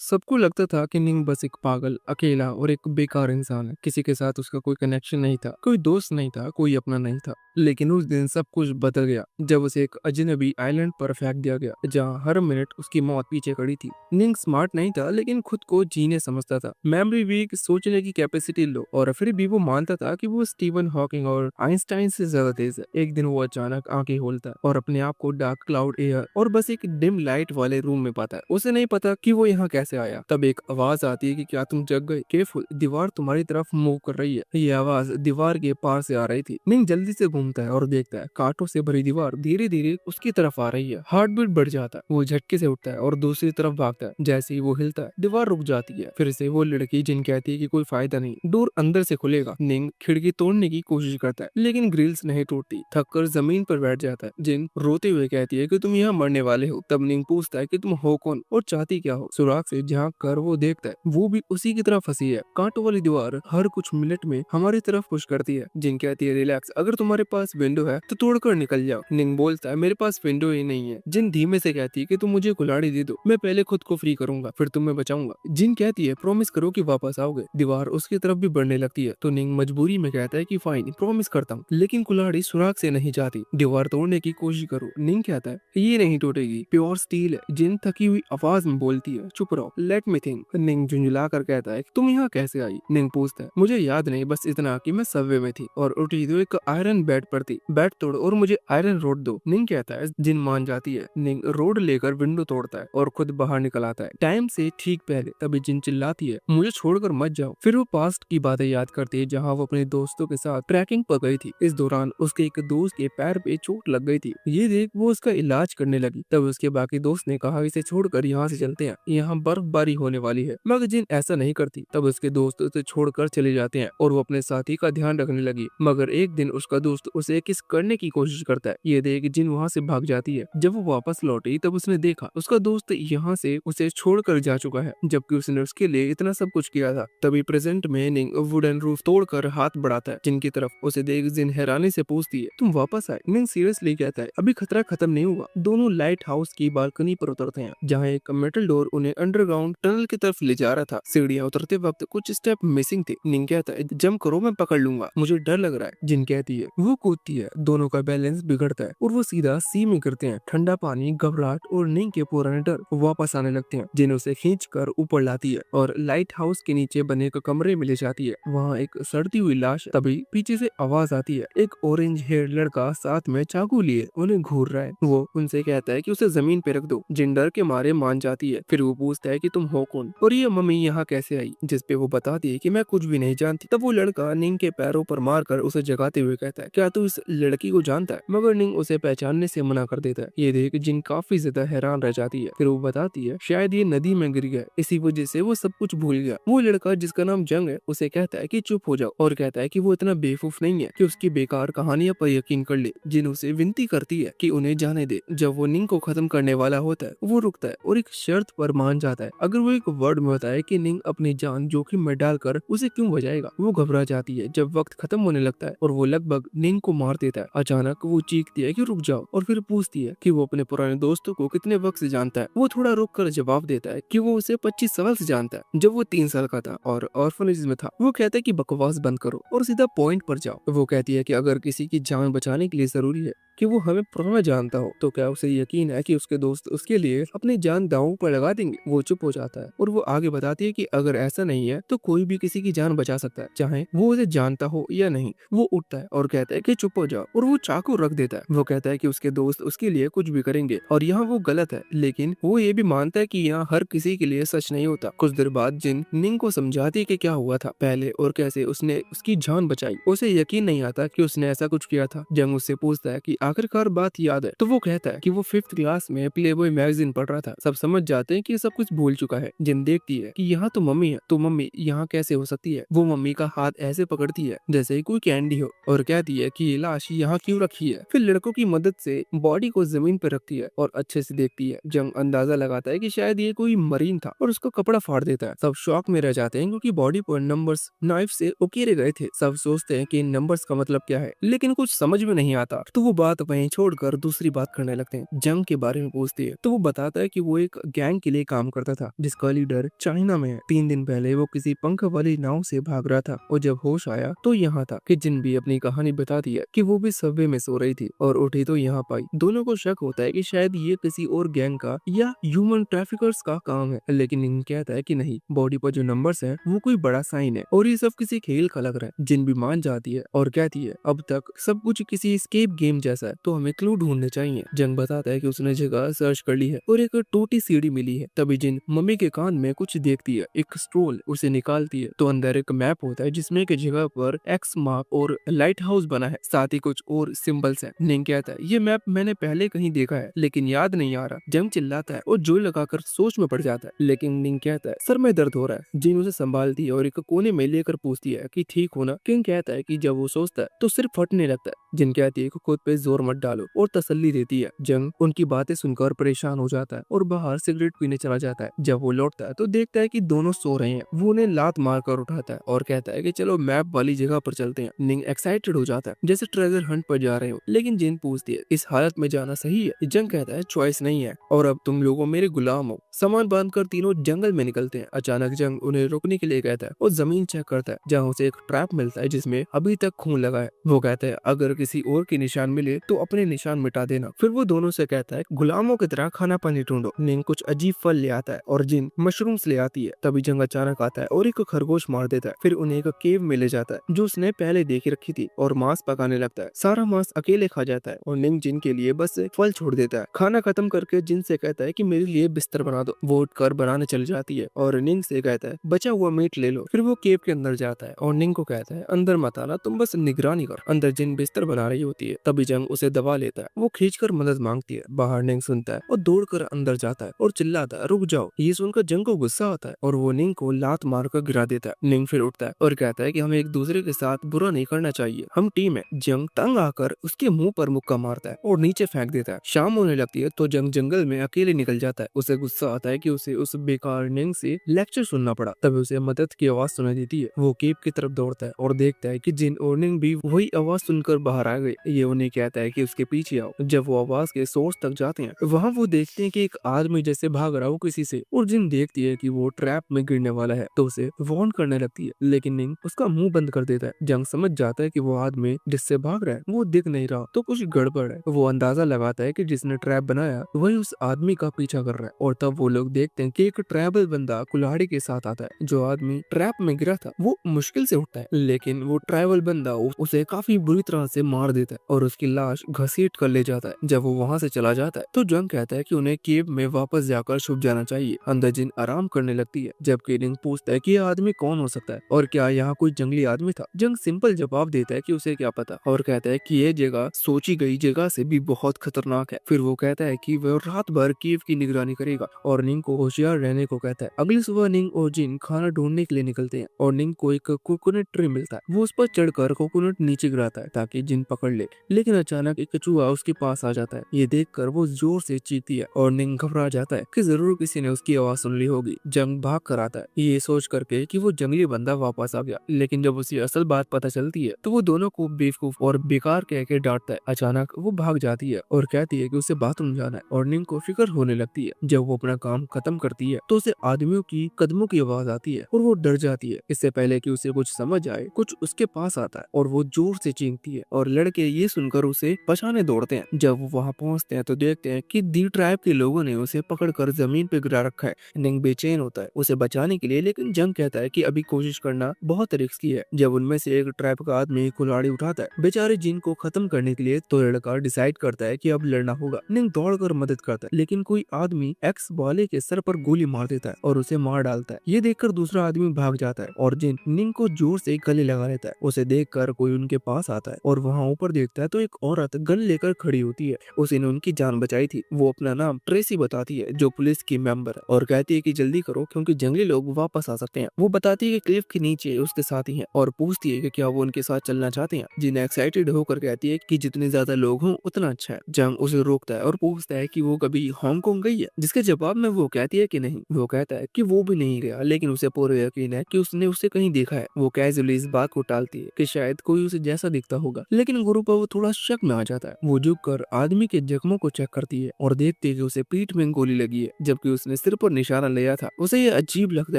सबको लगता था कि निंग बस एक पागल, अकेला और एक बेकार इंसान है। किसी के साथ उसका कोई कनेक्शन नहीं था, कोई दोस्त नहीं था, कोई अपना नहीं था। लेकिन उस दिन सब कुछ बदल गया जब उसे एक अजनबी आइलैंड पर फेंक दिया गया, जहाँ हर मिनट उसकी मौत पीछे खड़ी थी। निंग स्मार्ट नहीं था, लेकिन खुद को जीने समझता था। मेमोरी वीक, सोचने की कैपेसिटी लो, और फिर भी वो मानता था कि वो स्टीवन हॉकिंग और आइंस्टाइन से ज्यादा तेज है। एक दिन वो अचानक आंखें खोलता है और अपने आप को डार्क क्लाउड एयर और बस एक डिम लाइट वाले रूम में पाता है। उसे नहीं पता कि वो यहाँ कैसे आया। तब एक आवाज आती है कि क्या तुम जग गए? केयरफुल, दीवार तुम्हारी तरफ मूव कर रही है। ये आवाज दीवार के पार से आ रही थी। निंग जल्दी से घूमता है और देखता है कांटों से भरी दीवार धीरे धीरे उसकी तरफ आ रही है। हार्ट बीट बढ़ जाता है। वो झटके से उठता है और दूसरी तरफ भागता है। जैसे ही वो हिलता है, दीवार रुक जाती है। फिर से वो लड़की जिन कहती है कि कोई फायदा नहीं, डोर अंदर से खुलेगा। निंग खिड़की तोड़ने की कोशिश करता है, लेकिन ग्रिल्स नहीं टूटती। थककर जमीन पर बैठ जाता है। जिन रोते हुए कहती है कि तुम यहाँ मरने वाले हो। तब निंग पूछता है कि तुम हो कौन और चाहती क्या हो। सुराग से झांक कर वो देखता है, वो भी उसी की तरह फंसी है। कांटों वाली दीवार हर कुछ मिनट में हमारी तरफ पुश करती है। जिन कहती है रिलैक्स, अगर तुम्हारे पास विंडो है तो तोड़कर निकल जाओ। निंग बोलता है मेरे पास विंडो ही नहीं है। जिन धीमे से कहती है कि तुम मुझे कुल्हाड़ी दे दो, मैं पहले खुद को फ्री करूंगा, फिर तुम्हें बचाऊंगा। जिन कहती है प्रॉमिस करो कि वापस आओगे। दीवार उसकी तरफ भी बढ़ने लगती है, तो निंग मजबूरी में कहता है कि फाइन, प्रॉमिस करता हूँ। लेकिन कुल्हाड़ी सुराग से नहीं जाती। दीवार तोड़ने की कोशिश करो। निंग कहता है ये नहीं टूटेगी, प्योर स्टील है। जिन थकी हुई आवाज में बोलती है चुप रहो, लेट मी थिंक। निंग झुंझुला कर कहता है तुम यहाँ कैसे आई? निंग पूछता है मुझे याद नहीं, बस इतना कि मैं सबवे में थी और उठी तो एक आयरन बेड पर थी। बेड तोड़ो और मुझे आयरन रोड दो। निंग कहता है। जिन मान जाती है। निंग रोड लेकर विंडो तोड़ता है और खुद बाहर निकल आता है टाइम से ठीक पहले। तभी जिन चिल्लाती है मुझे छोड़कर मत जाओ। फिर वो पास्ट की बातें याद करती है, जहाँ वो अपने दोस्तों के साथ ट्रैकिंग पर गई थी। इस दौरान उसके एक दोस्त के पैर पे चोट लग गई थी। ये देख वो उसका इलाज करने लगी। तब उसके बाकी दोस्त ने कहा इसे छोड़कर यहाँ से चलते हैं, यहाँ बर्फबारी होने वाली है। मगर जिन ऐसा नहीं करती। तब उसके दोस्त उसे छोड़कर चले जाते हैं और वो अपने साथी का ध्यान रखने लगी। मगर एक दिन उसका दोस्त उसे किस करने की कोशिश करता है। ये देख जिन वहाँ से भाग जाती है। जब वो वापस लौटी तब उसने देखा उसका दोस्त यहाँ से उसे छोड़कर जा चुका है, जबकि उसने उसके लिए इतना सब कुछ किया था। तभी प्रेजेंट में निंग वुडन रूफ तोड़कर हाथ बढ़ाता है जिनकी तरफ। उसे देख जिन हैरानी से पूछती है तुम वापस आए? निंग सीरियसली कहता है अभी खतरा खत्म नहीं हुआ। दोनों लाइट हाउस की बालकनी पर उतरते हैं, जहाँ एक मेटल डोर उन्हें अंडरग्राउंड टनल की तरफ ले जा रहा था। सीढ़ियाँ उतरते वक्त कुछ स्टेप मिसिंग थे। निंग कहता है जंप करो, मैं पकड़ लूंगा, मुझे डर लग रहा है। जिन कहती है। वो कूदती है, दोनों का बैलेंस बिगड़ता है और वो सीधा सी में गिरते हैं। ठंडा पानी, घबराहट और निंग के पुराने डर वापस आने लगते हैं। जिन उसे खींच कर ऊपर लाती है और लाइट हाउस के नीचे बने एक कमरे में ले जाती है। वहाँ एक सड़ती हुई लाश। तभी पीछे से आवाज आती है, एक ऑरेंज हेयर लड़का साथ में चाकू लिए उन्हें घूर रहा है। वो उनसे कहता है कि उसे जमीन पे रख दो। जिन डर के मारे मान जाती है। फिर वो पूछता है कि तुम हो कौन और ये मम्मी यहाँ कैसे आई? जिसपे वो बताती है कि मैं कुछ भी नहीं जानती। तब वो लड़का निंग के पैरों पर मारकर उसे जगाते हुए कहता है क्या तू इस लड़की को जानता है? मगर निंग उसे पहचानने से मना कर देता है। ये देख जिन काफी ज्यादा हैरान रह जाती है। फिर वो बताती है शायद ये नदी में गिर गया, इसी वजह से वो सब कुछ भूल गया। वो लड़का जिसका नाम जंग है उसे कहता है कि चुप हो जाओ और कहता है कि वो इतना बेवकूफ नहीं है कि उसकी बेकार कहानियां पर यकीन कर ले। जिन उसे विनती करती है कि उन्हें जाने दे। जब वो निंग को खत्म करने वाला होता है वो रुकता है और एक शर्त पर मान जाता है, अगर वो एक वर्ड में बताए कि निंग अपनी जान जोखिम में डालकर उसे क्यों बचाएगा। वो घबरा जाती है जब वक्त खत्म होने लगता है और वो लगभग निंग को मार देता है। अचानक वो चीखती है कि रुक जाओ और फिर पूछती है कि वो अपने पुराने दोस्तों को कितने वक्त से जानता है। वो थोड़ा रुक कर जवाब देता है कि वो उसे 25 साल से जानता है, जब वो 3 साल का था और ऑर्फनेज में था। वो कहता है कि बकवास बंद करो और सीधा पॉइंट पर जाओ। वो कहती है कि अगर किसी की जान बचाने के लिए जरूरी है कि वो हमें पुराना जानता हो, तो क्या उसे यकीन है कि उसके दोस्त उसके लिए अपनी जान दांव पर लगा देंगे? वो चुप हो जाता है और वो आगे बताती है कि अगर ऐसा नहीं है तो कोई भी किसी की जान बचा सकता है, चाहे वो उसे जानता हो या नहीं। वो उठता है और कहता है कि चुप हो जाओ और वो चाकू रख देता है। वो कहता है कि उसके दोस्त उसके लिए कुछ भी करेंगे और यहाँ वो गलत है, लेकिन वो ये भी मानता है कि यहाँ हर किसी के लिए सच नहीं होता। कुछ देर बाद जिन निंग को समझाती है कि क्या हुआ था पहले और कैसे उसने उसकी जान बचाई। उसे यकीन नहीं आता कि उसने ऐसा कुछ किया था। जंग उससे पूछता है कि आखिरकार बात याद है? तो वो कहता है कि वो 5th क्लास में प्लेबॉय मैगजीन पढ़ रहा था। सब समझ जाते हैं कि सब कुछ भूल चुका है। जिन देखती है कि यहाँ तो मम्मी है, तो मम्मी यहाँ कैसे हो सकती है? वो मम्मी का हाथ ऐसे पकड़ती है जैसे ही कोई कैंडी हो और कहती है कि ये लाश यहाँ क्यों रखी है। फिर लड़कों की मदद से बॉडी को जमीन पर रखती है और अच्छे से देखती है। जंग अंदाजा लगाता है कि शायद ये कोई मरीन था और उसका कपड़ा फाड़ देता है। सब शॉक में रह जाते हैं क्योंकि बॉडी पर नंबर्स नाइफ से उकेरे गए थे। सब सोचते हैं कि इन नंबर्स का मतलब क्या है, लेकिन कुछ समझ में नहीं आता। तो वो बात बात वहीं छोड़कर दूसरी बात करने लगते हैं। जंग के बारे में पूछती है तो वो बताता है कि वो एक गैंग के लिए काम करता था जिसका लीडर चाइना में है। 3 दिन पहले वो किसी पंख वाली नाव से भाग रहा था और जब होश आया तो यहाँ था। कि जिन भी अपनी कहानी बताती है कि वो भी सबवे में सो रही थी और उठी तो यहाँ पाई। दोनों को शक होता है कि शायद ये किसी और गैंग का या ह्यूमन ट्रैफिकर्स का काम है, लेकिन इन कहता है कि नहीं, बॉडी पर जो नंबर्स हैं वो कोई बड़ा साइन है और ये सब किसी खेल का लग रहा है। जिन भी मान जाती है और कहती है अब तक सब कुछ किसी एस्केप गेम जैसा है तो हमें क्लू ढूंढने चाहिए। जंग बताता है कि उसने जगह सर्च कर ली है और एक टूटी सीढ़ी मिली है। तभी जिन मम्मी के कान में कुछ देखती है, एक स्क्रोल उसे निकालती है तो अंदर एक मैप होता है जिसमें एक जगह पर एक्स मार्क और लाइट हाउस बना है, साथ ही कुछ और सिंबल्स हैं। निंग कहता है ये मैप मैंने पहले कहीं देखा है लेकिन याद नहीं आ रहा। जंग चिल्लाता है और जोर लगाकर सोच में पड़ जाता है, लेकिन निंग कहता है सर में दर्द हो रहा है। जिन उसे संभालती है और एक कोने में लेकर पूछती है कि ठीक हो ना। किंग कहता है कि जब वो सोचता है तो सिर्फ फटने लगता है। जिन कहती है कि खुद पे जोर मत डालो और तसल्ली देती है। जंग उनकी बातें सुनकर परेशान हो जाता है और बाहर सिगरेट पीने चला जाता है। जब वो लौटता है तो देखता है कि दोनों सो रहे हैं। वो उन्हें लात मारकर उठाता है और कहता है कि चलो मैप वाली जगह पर चलते हैं। निंग एक्साइटेड हो जाता है जैसे ट्रेजर हंट पर जा रहे हो, लेकिन जिन पूछती है इस हालत में जाना सही है। जंग कहता है चॉइस नहीं है और अब तुम लोगों मेरे गुलाम हो। सामान बांधकर तीनों जंगल में निकलते हैं। अचानक जंग उन्हें रोकने के लिए कहता है और जमीन चेक करता है जहाँ उसे एक ट्रैप मिलता है जिसमें अभी तक खून लगा है। वो कहता है अगर किसी और के निशान मिले तो अपने निशान मिटा देना। फिर वो दोनों से कहता है गुलामों की तरह खाना पानी ढूंढो। निंग कुछ अजीब फल ले आता है और जिन मशरूम्स ले आती है। तभी जंग अचानक आता है और एक खरगोश मार देता है। फिर उन्हें एक केव में ले जाता है जो उसने पहले देख रखी थी और मांस पकाने लगता है। सारा मांस अकेले खा जाता है और निंग जिन के लिए बस फल छोड़ देता है। खाना खत्म करके जिन से कहता है कि मेरे लिए बिस्तर बना दो। वो उठकर बनाने चल जाती है और निंग से कहता है बचा हुआ मीट ले लो। फिर वो केव के अंदर जाता है और निंग को कहता है अंदर मत आना, तुम बस निगरानी कर। अंदर जिन बिस्तर बना रही होती है तभी जंग उसे दबा लेता है। वो खींचकर मदद मांगती है। बाहर निंग सुनता है और दौड़कर अंदर जाता है और चिल्लाता है रुक जाओ। ये सुनकर जंग को गुस्सा आता है और वो निंग को लात मारकर गिरा देता है। निंग फिर उठता है और कहता है कि हमें एक दूसरे के साथ बुरा नहीं करना चाहिए, हम टीम है। जंग तंग आकर उसके मुंह पर मुक्का मारता है और नीचे फेंक देता है। शाम होने लगती है तो जंग जंगल में अकेले निकल जाता है। उसे गुस्सा आता है कि उसे उस बेकार निंग से लेक्चर सुनना पड़ा। तभी उसे मदद की आवाज सुनाई देती है। वो केव की तरफ दौड़ता है और देखता है कि जिन और निंग भी वही आवाज सुनकर बाहर आ गए। ये उन्हें कहता है कि उसके पीछे आओ। जब वो आवाज के सोर्स तक जाते हैं वहाँ वो देखते हैं कि एक आदमी जैसे भाग रहा हो किसी से, और जिन देखती है कि वो ट्रैप में गिरने वाला है तो उसे वार्न करने लगती है, लेकिन निंग उसका मुंह बंद कर देता है। जंग समझ जाता है कि वो आदमी जिससे भाग रहा है वो दिख नहीं रहा तो कुछ गड़बड़ है। वो अंदाजा लगाता है कि जिसने ट्रैप बनाया वही उस आदमी का पीछा कर रहा है और तब वो लोग देखते हैं कि एक ट्राइबल बंदा कुल्हाड़ी के साथ आता है। जो आदमी ट्रैप में गिरा था वो मुश्किल से उठता है, लेकिन वो ट्राइबल बंदा उसे काफी बुरी तरह से मार देता है और उसकी लाश घसीट कर ले जाता है। जब वो वहाँ से चला जाता है तो जंग कहता है कि उन्हें केव में वापस जाकर छुप जाना चाहिए। अंदर जिन आराम करने लगती है जबकि निंग पूछता है कि यह आदमी कौन हो सकता है और क्या यहाँ कोई जंगली आदमी था। जंग सिंपल जवाब देता है कि उसे क्या पता और कहता है कि यह जगह सोची गई जगह से भी बहुत खतरनाक है। फिर वो कहता है कि वह रात भर केव की निगरानी करेगा और निंग को होशियार रहने को कहता है। अगली सुबह निंग और जिन खाना ढूंढने के लिए निकलते हैं और निंग को एक कोकोनट ट्री मिलता है। वो उस पर चढ़कर कोकोनट नीचे गिराता है ताकि जिन पकड़ ले, लेकिन अचानक एक चूहा उसके पास आ जाता है। ये देखकर वो जोर से चीखती है और निंग घबरा जाता है कि जरूर किसी ने उसकी आवाज सुन ली होगी। जंग भाग कर आता है ये सोच करके कि वो जंगली बंदा वापस आ गया, लेकिन जब उसे असल बात पता चलती है तो वो दोनों को बेवकूफ और बेकार कह के डांटता है। अचानक वो भाग जाती है और कहती है कि उसे बाथरूम जाना है और निंग को फिक्र होने लगती है। जब वो अपना काम खत्म करती है तो उसे आदमियों की कदमों की आवाज आती है और वो डर जाती है। इससे पहले कि उसे कुछ समझ आए कुछ उसके पास आता है और वो जोर से चीखती है और लड़के ये सुनकर उसे बचाने दौड़ते हैं। जब वो वहाँ पहुँचते हैं तो देखते हैं कि दी ट्राइब के लोगों ने उसे पकड़कर जमीन पे गिरा रखा है। निंग बेचैन होता है उसे बचाने के लिए, लेकिन जंग कहता है कि अभी कोशिश करना बहुत रिस्की है। जब उनमें से एक ट्राइब का आदमी कुल्हाड़ी उठाता है बेचारे जिन को खत्म करने के लिए, तो लड़का डिसाइड करता है कि अब लड़ना होगा। निंग दौड़कर मदद करता है, लेकिन कोई आदमी एक्स वाले के सर पर गोली मार देता है और उसे मार डालता है। ये देखकर दूसरा आदमी भाग जाता है और जिन निंग को जोर से गले लगा लेता है। उसे देखकर कोई उनके पास आता है और वहाँ ऊपर देखता है तो एक औरत गन लेकर खड़ी होती है। उसने उनकी जान बचाई थी। वो अपना नाम ट्रेसी बताती है जो पुलिस की मेंबर है और कहती है कि जल्दी करो क्योंकि जंगली लोग वापस आ सकते हैं। वो बताती है कि क्लिफ के नीचे उसके साथी हैं और पूछती है कि क्या वो उनके साथ चलना चाहते हैं। जिन एक्साइटेड होकर कहती है कि जितने ज्यादा लोग हों उतना अच्छा है। जंग उसे रोकता है और पूछता है कि वो कभी हांगकांग गई है, जिसके जवाब में वो कहती है कि नहीं। वो कहता है कि वो भी नहीं गया, लेकिन उसे पूरा यकीन है कि उसने उसे कहीं देखा है। वो कैजुअली इस बात को टालती है कि शायद कोई उसे जैसा दिखता होगा, लेकिन गुरु पर वो थोड़ा शक हालत में आ जाता है। वो झुककर आदमी के जख्मों को चेक करती है और देखती है कि उसे पीठ में गोली लगी है, जबकि उसने सिर पर निशाना लिया था। उसे ये अजीब लगता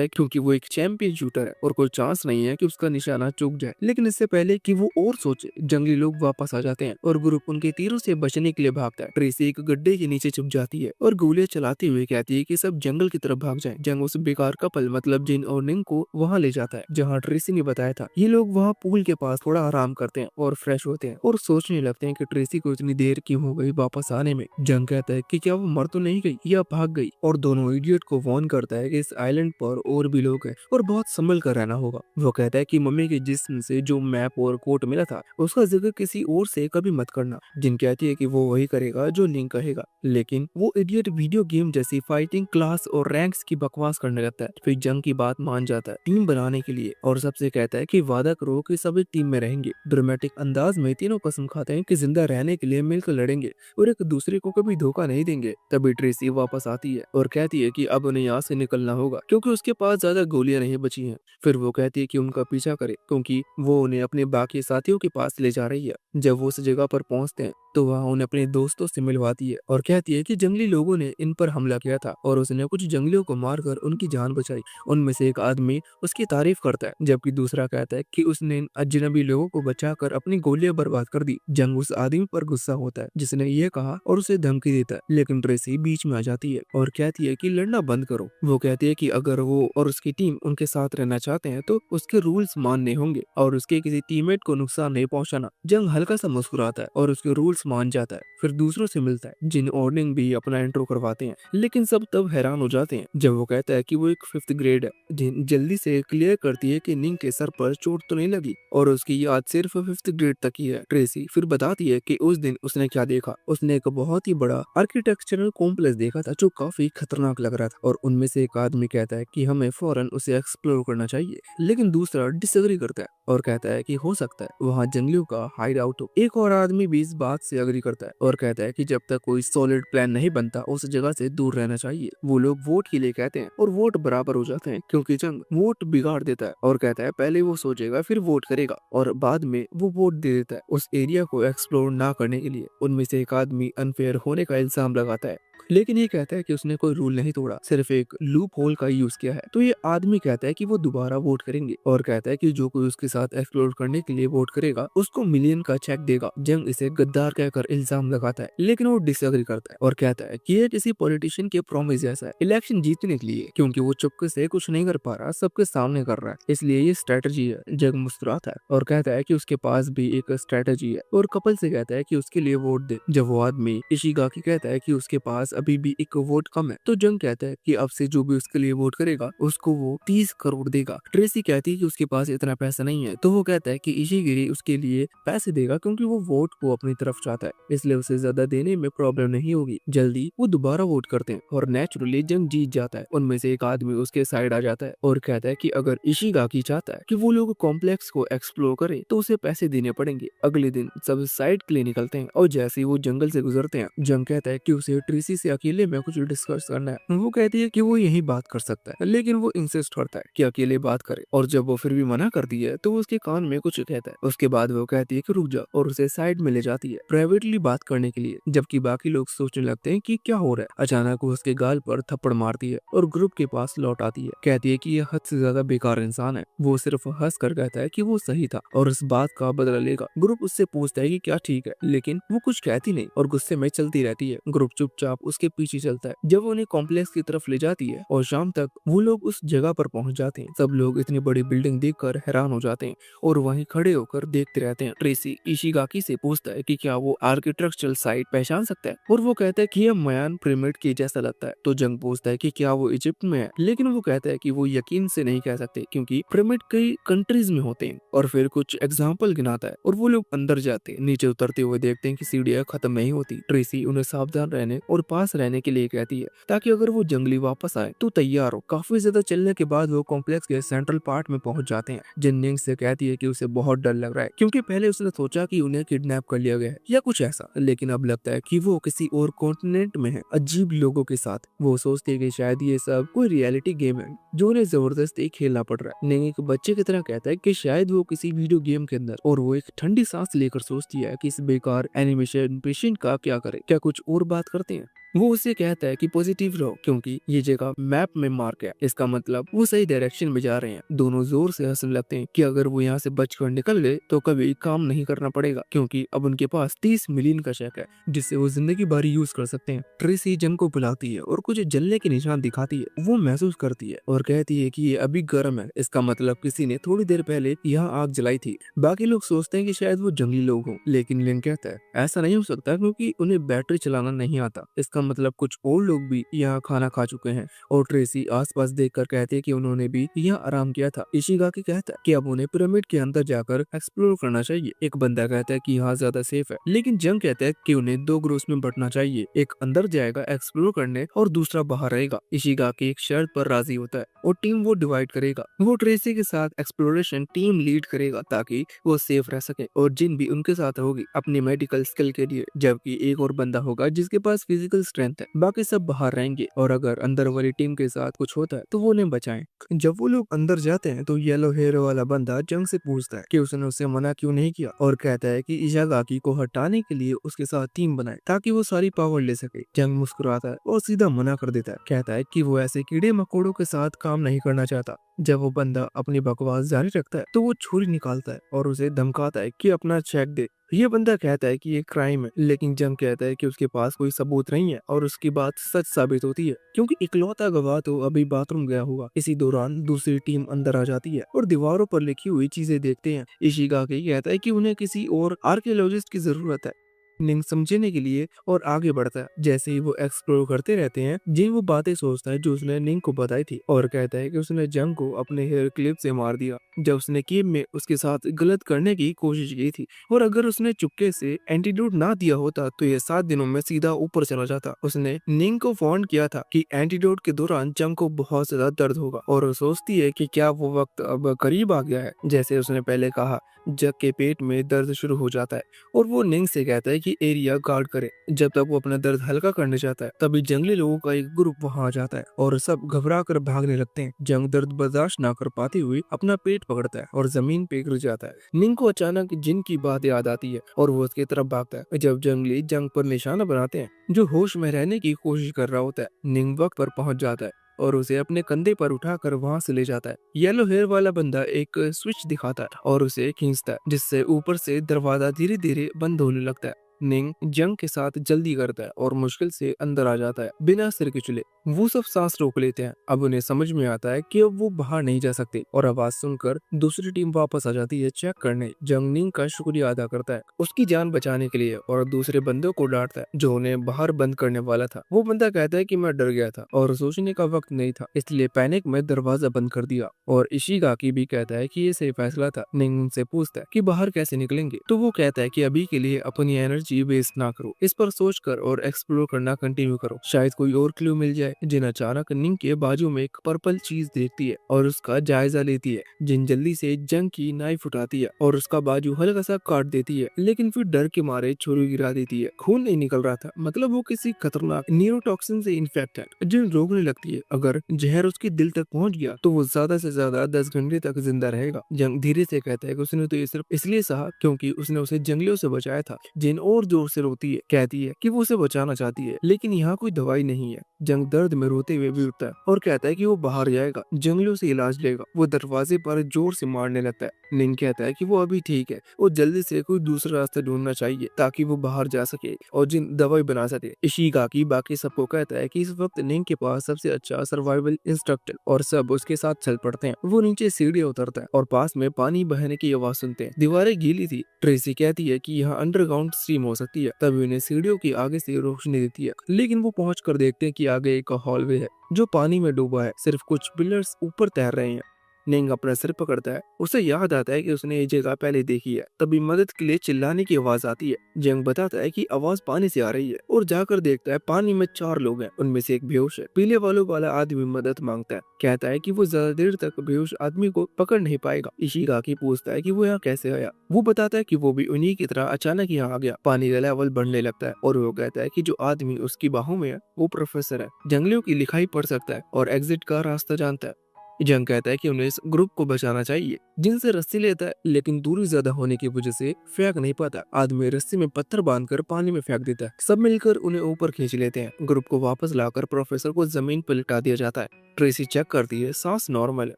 है क्योंकि वो एक चैंपियन शूटर है और कोई चांस नहीं है कि उसका निशाना चूक जाए। लेकिन इससे पहले कि वो और सोचे, जंगली लोग वापस आ जाते हैं और ग्रुप उनके तीरों से बचने के लिए भागता है। ट्रेसी एक गड्ढे के नीचे छुप जाती है और गोलियां चलाते हुए कहती है कि सब जंगल की तरफ भाग जाएं। जंग उस बेकार कपल मतलब जिन और निंग को वहां ले जाता है जहां ट्रेसी ने बताया था। ये लोग वहां पूल के पास थोड़ा आराम करते हैं और फ्रेश होते हैं और सोचने लगते हैं कि ट्रेसी को इतनी देर क्यों हो गई वापस आने में। जंग कहता है कि क्या वो मर तो नहीं गई या भाग गई, और दोनों इडियट को वार्न करता है कि इस आइलैंड पर और भी लोग हैं और बहुत संभल कर रहना होगा। वो कहता है कि मम्मी के जिस्म से जो मैप और कोट मिला था उसका जिक्र किसी और से कभी मत करना। जिन कहती है कि वो वही करेगा जो निंग कहेगा, लेकिन वो इडियट वीडियो गेम जैसी फाइटिंग क्लास और रैंक्स की बकवास करने लगता है। फिर जंग की बात मान जाता है टीम बनाने के लिए और सबसे कहता है कि वादा करो कि सभी टीम में रहेंगे। ड्रामेटिक अंदाज में तीनों कसम खाते हैं कि जिंदा रहने के लिए मिलकर लड़ेंगे और एक दूसरे को कभी धोखा नहीं देंगे। तभी ट्रेसी वापस आती है और कहती है कि अब उन्हें यहाँ से निकलना होगा क्योंकि उसके पास ज्यादा गोलियां नहीं बची हैं। फिर वो कहती है कि उनका पीछा करे क्योंकि वो उन्हें अपने बाकी साथियों के पास ले जा रही है। जब वो उस जगह पर पहुंचते हैं तो वह उन्हें अपने दोस्तों से मिलवाती है और कहती है कि जंगली लोगों ने इन पर हमला किया था और उसने कुछ जंगलियों को मारकर उनकी जान बचाई। उनमें से एक आदमी उसकी तारीफ करता है जबकि दूसरा कहता है कि उसने इन अजनबी लोगों को बचाकर अपनी गोलियां बर्बाद कर दी। जंग उस आदमी पर गुस्सा होता है जिसने ये कहा और उसे धमकी देता है, लेकिन ट्रेसी बीच में आ जाती है और कहती है कि लड़ना बंद करो। वो कहती है कि अगर वो और उसकी टीम उनके साथ रहना चाहते हैं तो उसके रूल्स मानने होंगे और उसके किसी टीममेट को नुकसान नहीं पहुंचाना। जंग हल्का सा मुस्कुराता है और उसके रूल्स मान जाता है। फिर दूसरों से मिलता है जिन और निंग भी अपना इंट्रो करवाते हैं, लेकिन सब तब हैरान हो जाते हैं जब वो कहता है कि वो एक 5th ग्रेड है। जिन जल्दी से क्लियर करती है कि निंग के सर पर चोट तो नहीं लगी और उसकी याद सिर्फ 5th ग्रेड तक ही है। ट्रेसी फिर बताती है कि उस दिन उसने क्या देखा। उसने एक बहुत ही बड़ा आर्किटेक्चरल कॉम्प्लेक्स देखा था जो काफी खतरनाक लग रहा था और उनमें से एक आदमी कहता है कि हमें फौरन उसे एक्सप्लोर करना चाहिए, लेकिन दूसरा डिसएग्री करता है और कहता है कि हो सकता है वहाँ जंगलियों का हाइड आउट हो। एक और आदमी भी इस बात से अग्री करता है और कहता है कि जब तक कोई सॉलिड प्लान नहीं बनता उस जगह से दूर रहना चाहिए। वो लोग वोट के लिए कहते हैं और वोट बराबर हो जाते हैं क्योंकि जंग वोट बिगाड़ देता है और कहता है पहले वो सोचेगा फिर वोट करेगा और बाद में वो वोट दे देता है उस एरिया को एक्सप्लोर ना करने के लिए। उनमें से एक आदमी अनफेयर होने का इल्जाम लगाता है, लेकिन ये कहता है कि उसने कोई रूल नहीं तोड़ा, सिर्फ एक लूप होल का यूज किया है। तो ये आदमी कहता है कि वो दोबारा वोट करेंगे और कहता है कि जो कोई उसके साथ एक्सप्लोर करने के लिए वोट करेगा उसको मिलियन का चेक देगा। जंग इसे गद्दार कहकर इल्जाम लगाता है, लेकिन वो डिसएग्री करता है और कहता है कि ये किसी पॉलिटिशियन के प्रॉमिस जैसा है इलेक्शन जीतने के लिए, क्योंकि वो चुपके से कुछ नहीं कर पा रहा, सबके सामने कर रहा है, इसलिए ये स्ट्रेटजी है। जंग मुस्कुराता है और कहता है कि उसके पास भी एक स्ट्रेटजी है और कपल से कहता है कि उसके लिए वोट दे। जब वो आदमी इशिगाकी कहता है कि उसके पास अभी भी एक वोट कम है तो जंग कहता है कि अब से जो भी उसके लिए वोट करेगा उसको वो 30 करोड़ देगा। ट्रेसी कहती है कि उसके पास इतना पैसा नहीं है तो वो कहता है कि इशिगिरी उसके लिए पैसे देगा क्योंकि वो वोट को अपनी तरफ चाहता है, इसलिए उसे ज्यादा देने में प्रॉब्लम नहीं होगी। जल्दी वो दोबारा वोट करते हैं और नेचुरली जंग जीत जाता है। उनमें से एक आदमी उसके साइड आ जाता है और कहता है कि अगर इशिगाकी चाहता है कि वो लोग कॉम्प्लेक्स को एक्सप्लोर करे तो उसे पैसे देने पड़ेंगे। अगले दिन सब साइड के लिए निकलते हैं और जैसे ही वो जंगल से गुजरते हैं जंग कहता है कि उसे ट्रेसी से अकेले में कुछ डिस्कस करना है। वो कहती है कि वो यही बात कर सकता है, लेकिन वो इंसिस्ट करता है कि अकेले बात करे और जब वो फिर भी मना करती है तो वो उसके कान में कुछ कहता है। उसके बाद वो कहती है कि रुक जा और उसे साइड में ले जाती है प्राइवेटली बात करने के लिए, जबकि बाकी लोग सोचने लगते हैं कि क्या हो रहा है। अचानक वो उसके गाल पर थप्पड़ मारती है और ग्रुप के पास लौट आती है। कहती है कि ये हद से ज्यादा बेकार इंसान है। वो सिर्फ हंस कर कहता है कि वो सही था और इस बात का बदला लेगा। ग्रुप उससे पूछता है कि क्या ठीक है, लेकिन वो कुछ कहती नहीं और गुस्से में चलती रहती है। ग्रुप चुपचाप उसके पीछे चलता है। जब वो उन्हें कॉम्प्लेक्स की तरफ ले जाती है और शाम तक वो लोग उस जगह पर पहुंच जाते हैं। सब लोग इतनी बड़ी बिल्डिंग देखकर हैरान हो जाते हैं और वहीं खड़े होकर देखते रहते हैं। ट्रेसी इशिगाकी से पूछता है कि क्या वो आर्किटेक्चरल साइट पहचान सकता है और वो कहता है कि यह मयान पिरामिड के जैसा लगता है। तो जंग पूछता है कि क्या वो इजिप्ट में है, लेकिन वो कहता है कि वो यकीन से नहीं कह सकते क्योंकि पिरामिड कई कंट्रीज में होते हैं और फिर कुछ एग्जाम्पल गिनाता है और वो लोग अंदर जाते हैं। नीचे उतरते हुए देखते हैं कि सीढ़ियां खत्म नहीं होती। ट्रेसी उन्हें सावधान रहने और पास पास रहने के लिए कहती है ताकि अगर वो जंगली वापस आए तो तैयार हो। काफी ज्यादा चलने के बाद वो कॉम्प्लेक्स के सेंट्रल पार्ट में पहुंच जाते हैं। जिन निंग से कहती है कि उसे बहुत डर लग रहा है क्योंकि पहले उसने सोचा कि उन्हें किडनैप कर लिया गया है या कुछ ऐसा, लेकिन अब लगता है कि वो किसी और कॉन्टिनेंट में है अजीब लोगों के साथ। वो सोचती है कि शायद ये सब कोई रियलिटी गेम है जो उन्हें जबरदस्ती खेलना पड़ रहा है। निंग एक बच्चे की तरह कहता है कि शायद वो किसी वीडियो गेम के अंदर, और वो एक ठंडी सांस लेकर सोचती है कि इस बेकार एनिमेशन पेशेंट का क्या करे, क्या कुछ और बात करते हैं। वो उसे कहता है कि पॉजिटिव रहो क्योंकि ये जगह मैप में मार्क है, इसका मतलब वो सही डायरेक्शन में जा रहे हैं। दोनों जोर से हंसने लगते हैं कि अगर वो यहाँ से बचकर निकल गए तो कभी काम नहीं करना पड़ेगा क्योंकि अब उनके पास 30 मिलियन का चेक है जिससे वो जिंदगी भर यूज कर सकते हैं। ट्रेसी जंग को बुलाती है और कुछ जलने के निशान दिखाती है। वो महसूस करती है और कहती है कि ये अभी गर्म है, इसका मतलब किसी ने थोड़ी देर पहले यहाँ आग जलाई थी। बाकी लोग सोचते हैं कि शायद वो जंगली लोग हों, लेकिन लिन कहता है ऐसा नहीं हो सकता क्योंकि उन्हें बैटरी चलाना नहीं आता। इसका मतलब कुछ और लोग भी यहाँ खाना खा चुके हैं। और ट्रेसी आसपास देखकर कहती है कि उन्होंने भी यहाँ आराम किया था। इशिगाकी कहता है कि अब उन्हें पिरामिड के अंदर जाकर एक्सप्लोर करना चाहिए। एक बंदा कहता है कि यहाँ ज्यादा सेफ है, लेकिन जंग कहता है कि उन्हें 2 ग्रुप्स में बंटना चाहिए, एक अंदर जाएगा एक्सप्लोर करने और दूसरा बाहर रहेगा। इशिगाकी एक शर्त पर राजी होता है और टीम वो डिवाइड करेगा। वो ट्रेसी के साथ एक्सप्लोरेशन टीम लीड करेगा ताकि वो सेफ रह सके, और जिन भी उनके साथ होगी अपनी मेडिकल स्किल के लिए, जबकि एक और बंदा होगा जिसके पास फिजिकल स्ट्रेंथ है। बाकी सब बाहर रहेंगे और अगर अंदर वाली टीम के साथ कुछ होता है तो वो उन्हें बचाएं। जब वो लोग अंदर जाते हैं तो येलो हेयर वाला बंदा जंग से पूछता है कि उसने उसे मना क्यों नहीं किया, और कहता है कि इशिगाकी को हटाने के लिए उसके साथ टीम बनाए ताकि वो सारी पावर ले सके। जंग मुस्कुराता है और सीधा मना कर देता है, कहता है कि वो ऐसे कीड़े मकोड़ों के साथ काम नहीं करना चाहता। जब वो बंदा अपनी बकवास जारी रखता है तो वो छुरी निकालता है और उसे धमकाता है कि अपना चेक दे। ये बंदा कहता है कि ये क्राइम है, लेकिन जंग कहता है कि उसके पास कोई सबूत नहीं है और उसकी बात सच साबित होती है क्योंकि इकलौता गवाह तो अभी बाथरूम गया होगा। इसी दौरान दूसरी टीम अंदर आ जाती है और दीवारों पर लिखी हुई चीजें देखते हैं। इशिगाकी कहता है कि उन्हें किसी और आर्कियोलॉजिस्ट की जरूरत है। निंग समझने के लिए और आगे बढ़ता है। जैसे ही वो एक्सप्लोर करते रहते हैं जिन वो बातें सोचता है जो उसने निंग को बताई थी, और कहता है कि उसने जंग को अपने हेयर क्लिप से मार दिया जब उसने केव में उसके साथ गलत करने की कोशिश की थी, और अगर उसने चुपके से एंटीडोट ना दिया होता तो ये 7 दिनों में सीधा ऊपर चला जाता। उसने निंग को वार्न किया था कि एंटीडोट के दौरान जंग को बहुत ज्यादा दर्द होगा, और वो सोचती है कि क्या वो वक्त अब करीब आ गया है जैसे उसने पहले कहा। जग के पेट में दर्द शुरू हो जाता है और वो निंग से कहता है कि एरिया गार्ड करे। जब तक वो अपना दर्द हल्का करने जाता है तभी जंगली लोगों का एक ग्रुप वहां आ जाता है और सब घबरा कर भागने लगते हैं। जंग दर्द बर्दाश्त ना कर पाते हुए अपना पेट पकड़ता है और जमीन पे गिर जाता है। निंग को अचानक जिन की बात याद आती है और वो उसकी तरफ भागता है। जब जंगली जंग पर निशाना बनाते हैं जो होश में रहने की कोशिश कर रहा होता है, निंग वक्त पर पहुंच जाता है और उसे अपने कंधे पर उठाकर वहां से ले जाता है। येलो हेयर वाला बंदा एक स्विच दिखाता है और उसे खींचता है जिससे ऊपर से दरवाजा धीरे धीरे बंद होने लगता है। निंग जंग के साथ जल्दी करता है और मुश्किल से अंदर आ जाता है बिना सिर के चुले। वो सब सांस रोक लेते हैं। अब उन्हें समझ में आता है कि अब वो बाहर नहीं जा सकते और आवाज सुनकर दूसरी टीम वापस आ जाती है चेक करने। जंग निंग का शुक्रिया अदा करता है उसकी जान बचाने के लिए और दूसरे बंदों को डांटता है जो उन्हें बाहर बंद करने वाला था। वो बंदा कहता है कि मैं डर गया था और सोचने का वक्त नहीं था, इसलिए पैनिक में दरवाजा बंद कर दिया। और इशिगाकी भी कहता है कि ये सही फैसला था। निंग उनसे पूछता है कि बाहर कैसे निकलेंगे, तो वो कहता है कि अभी के लिए अपनी एनर्जी वेस्ट ना करो, इस पर सोचकर और एक्सप्लोर करना कंटिन्यू करो, शायद कोई और क्लू मिल जाए। जिन अचानक निंग के बाजू में एक पर्पल चीज देखती है और उसका जायजा लेती है। जिन जल्दी से जंग की नाइफ उठाती है और उसका बाजू हल्का सा काट देती है, लेकिन फिर डर के मारे छुरी गिरा देती है। खून नहीं निकल रहा था, मतलब वो किसी खतरनाक न्यूरोटॉक्सिन से इन्फेक्ट है। जिन रोकने लगती है अगर जहर उसके दिल तक पहुंच गया तो वो ज्यादा से ज्यादा 10 घंटे तक जिंदा रहेगा। जंग धीरे से कहता है कि उसने तो ये सिर्फ इसलिए सहा क्योंकि उसने उसे जंगलियों से बचाया था। जिन और जोर से रोती है, कहती है कि वो उसे बचाना चाहती है लेकिन यहाँ कोई दवाई नहीं है। जंग दर्द में रोते हुए भी उठता है और कहता है कि वो बाहर जाएगा, जंगलियों से इलाज लेगा। वो दरवाजे पर जोर से मारने लगता है। निंग कहता है कि वो अभी ठीक है, वो जल्दी से कोई दूसरा रास्ता ढूंढना चाहिए ताकि वो बाहर जा सके और जिन दवाई बना सके। इशिगाकी बाकी सबको कहता है कि इस वक्त निंग के पास सबसे अच्छा सर्वाइवल इंस्ट्रक्टर, और सब उसके साथ चल पड़ते हैं। वो नीचे सीढ़ी उतरता है और पास में पानी बहने की आवाज सुनते हैं। दीवारें गीली थी। ट्रेसी कहती है कि यहाँ अंडरग्राउंड स्ट्रीम हो सकती है, तभी उन्हें सीढ़ियों की आगे से रोशनी देती है। लेकिन वो पहुंच कर देखते हैं कि आगे एक हॉलवे है जो पानी में डूबा है, सिर्फ कुछ पिलर्स ऊपर तैर रहे हैं। निंग अपना सिर पकड़ता है। उसे याद आता है कि उसने ये जगह पहले देखी है। तभी मदद के लिए चिल्लाने की आवाज आती है। जंग बताता है कि आवाज पानी से आ रही है और जाकर देखता है पानी में 4 लोग हैं। उनमें से एक बेहोश है। पीले बालों वाला आदमी मदद मांगता है, कहता है कि वो ज्यादा देर तक बेहोश आदमी को पकड़ नहीं पाएगा। इशिगाकी पूछता है कि वो यहाँ कैसे आया। वो बताता है कि वो भी उन्हीं की तरह अचानक यहाँ आ गया। पानी का लेवल बढ़ने लगता है और वो कहता है कि जो आदमी उसकी बाहों में है वो प्रोफेसर है, जंगलियों की लिखाई पढ़ सकता है और एग्जिट का रास्ता जानता है। जंग कहता है कि उन्हें इस ग्रुप को बचाना चाहिए। जिन से रस्सी लेता है, लेकिन दूरी ज्यादा होने की वजह से फेंक नहीं पाता। आदमी रस्सी में पत्थर बांधकर पानी में फेंक देता है। सब मिलकर उन्हें ऊपर खींच लेते हैं। ग्रुप को वापस लाकर प्रोफेसर को जमीन पर लिटा दिया जाता है। ट्रेसी चेक करती है, सांस नॉर्मल है,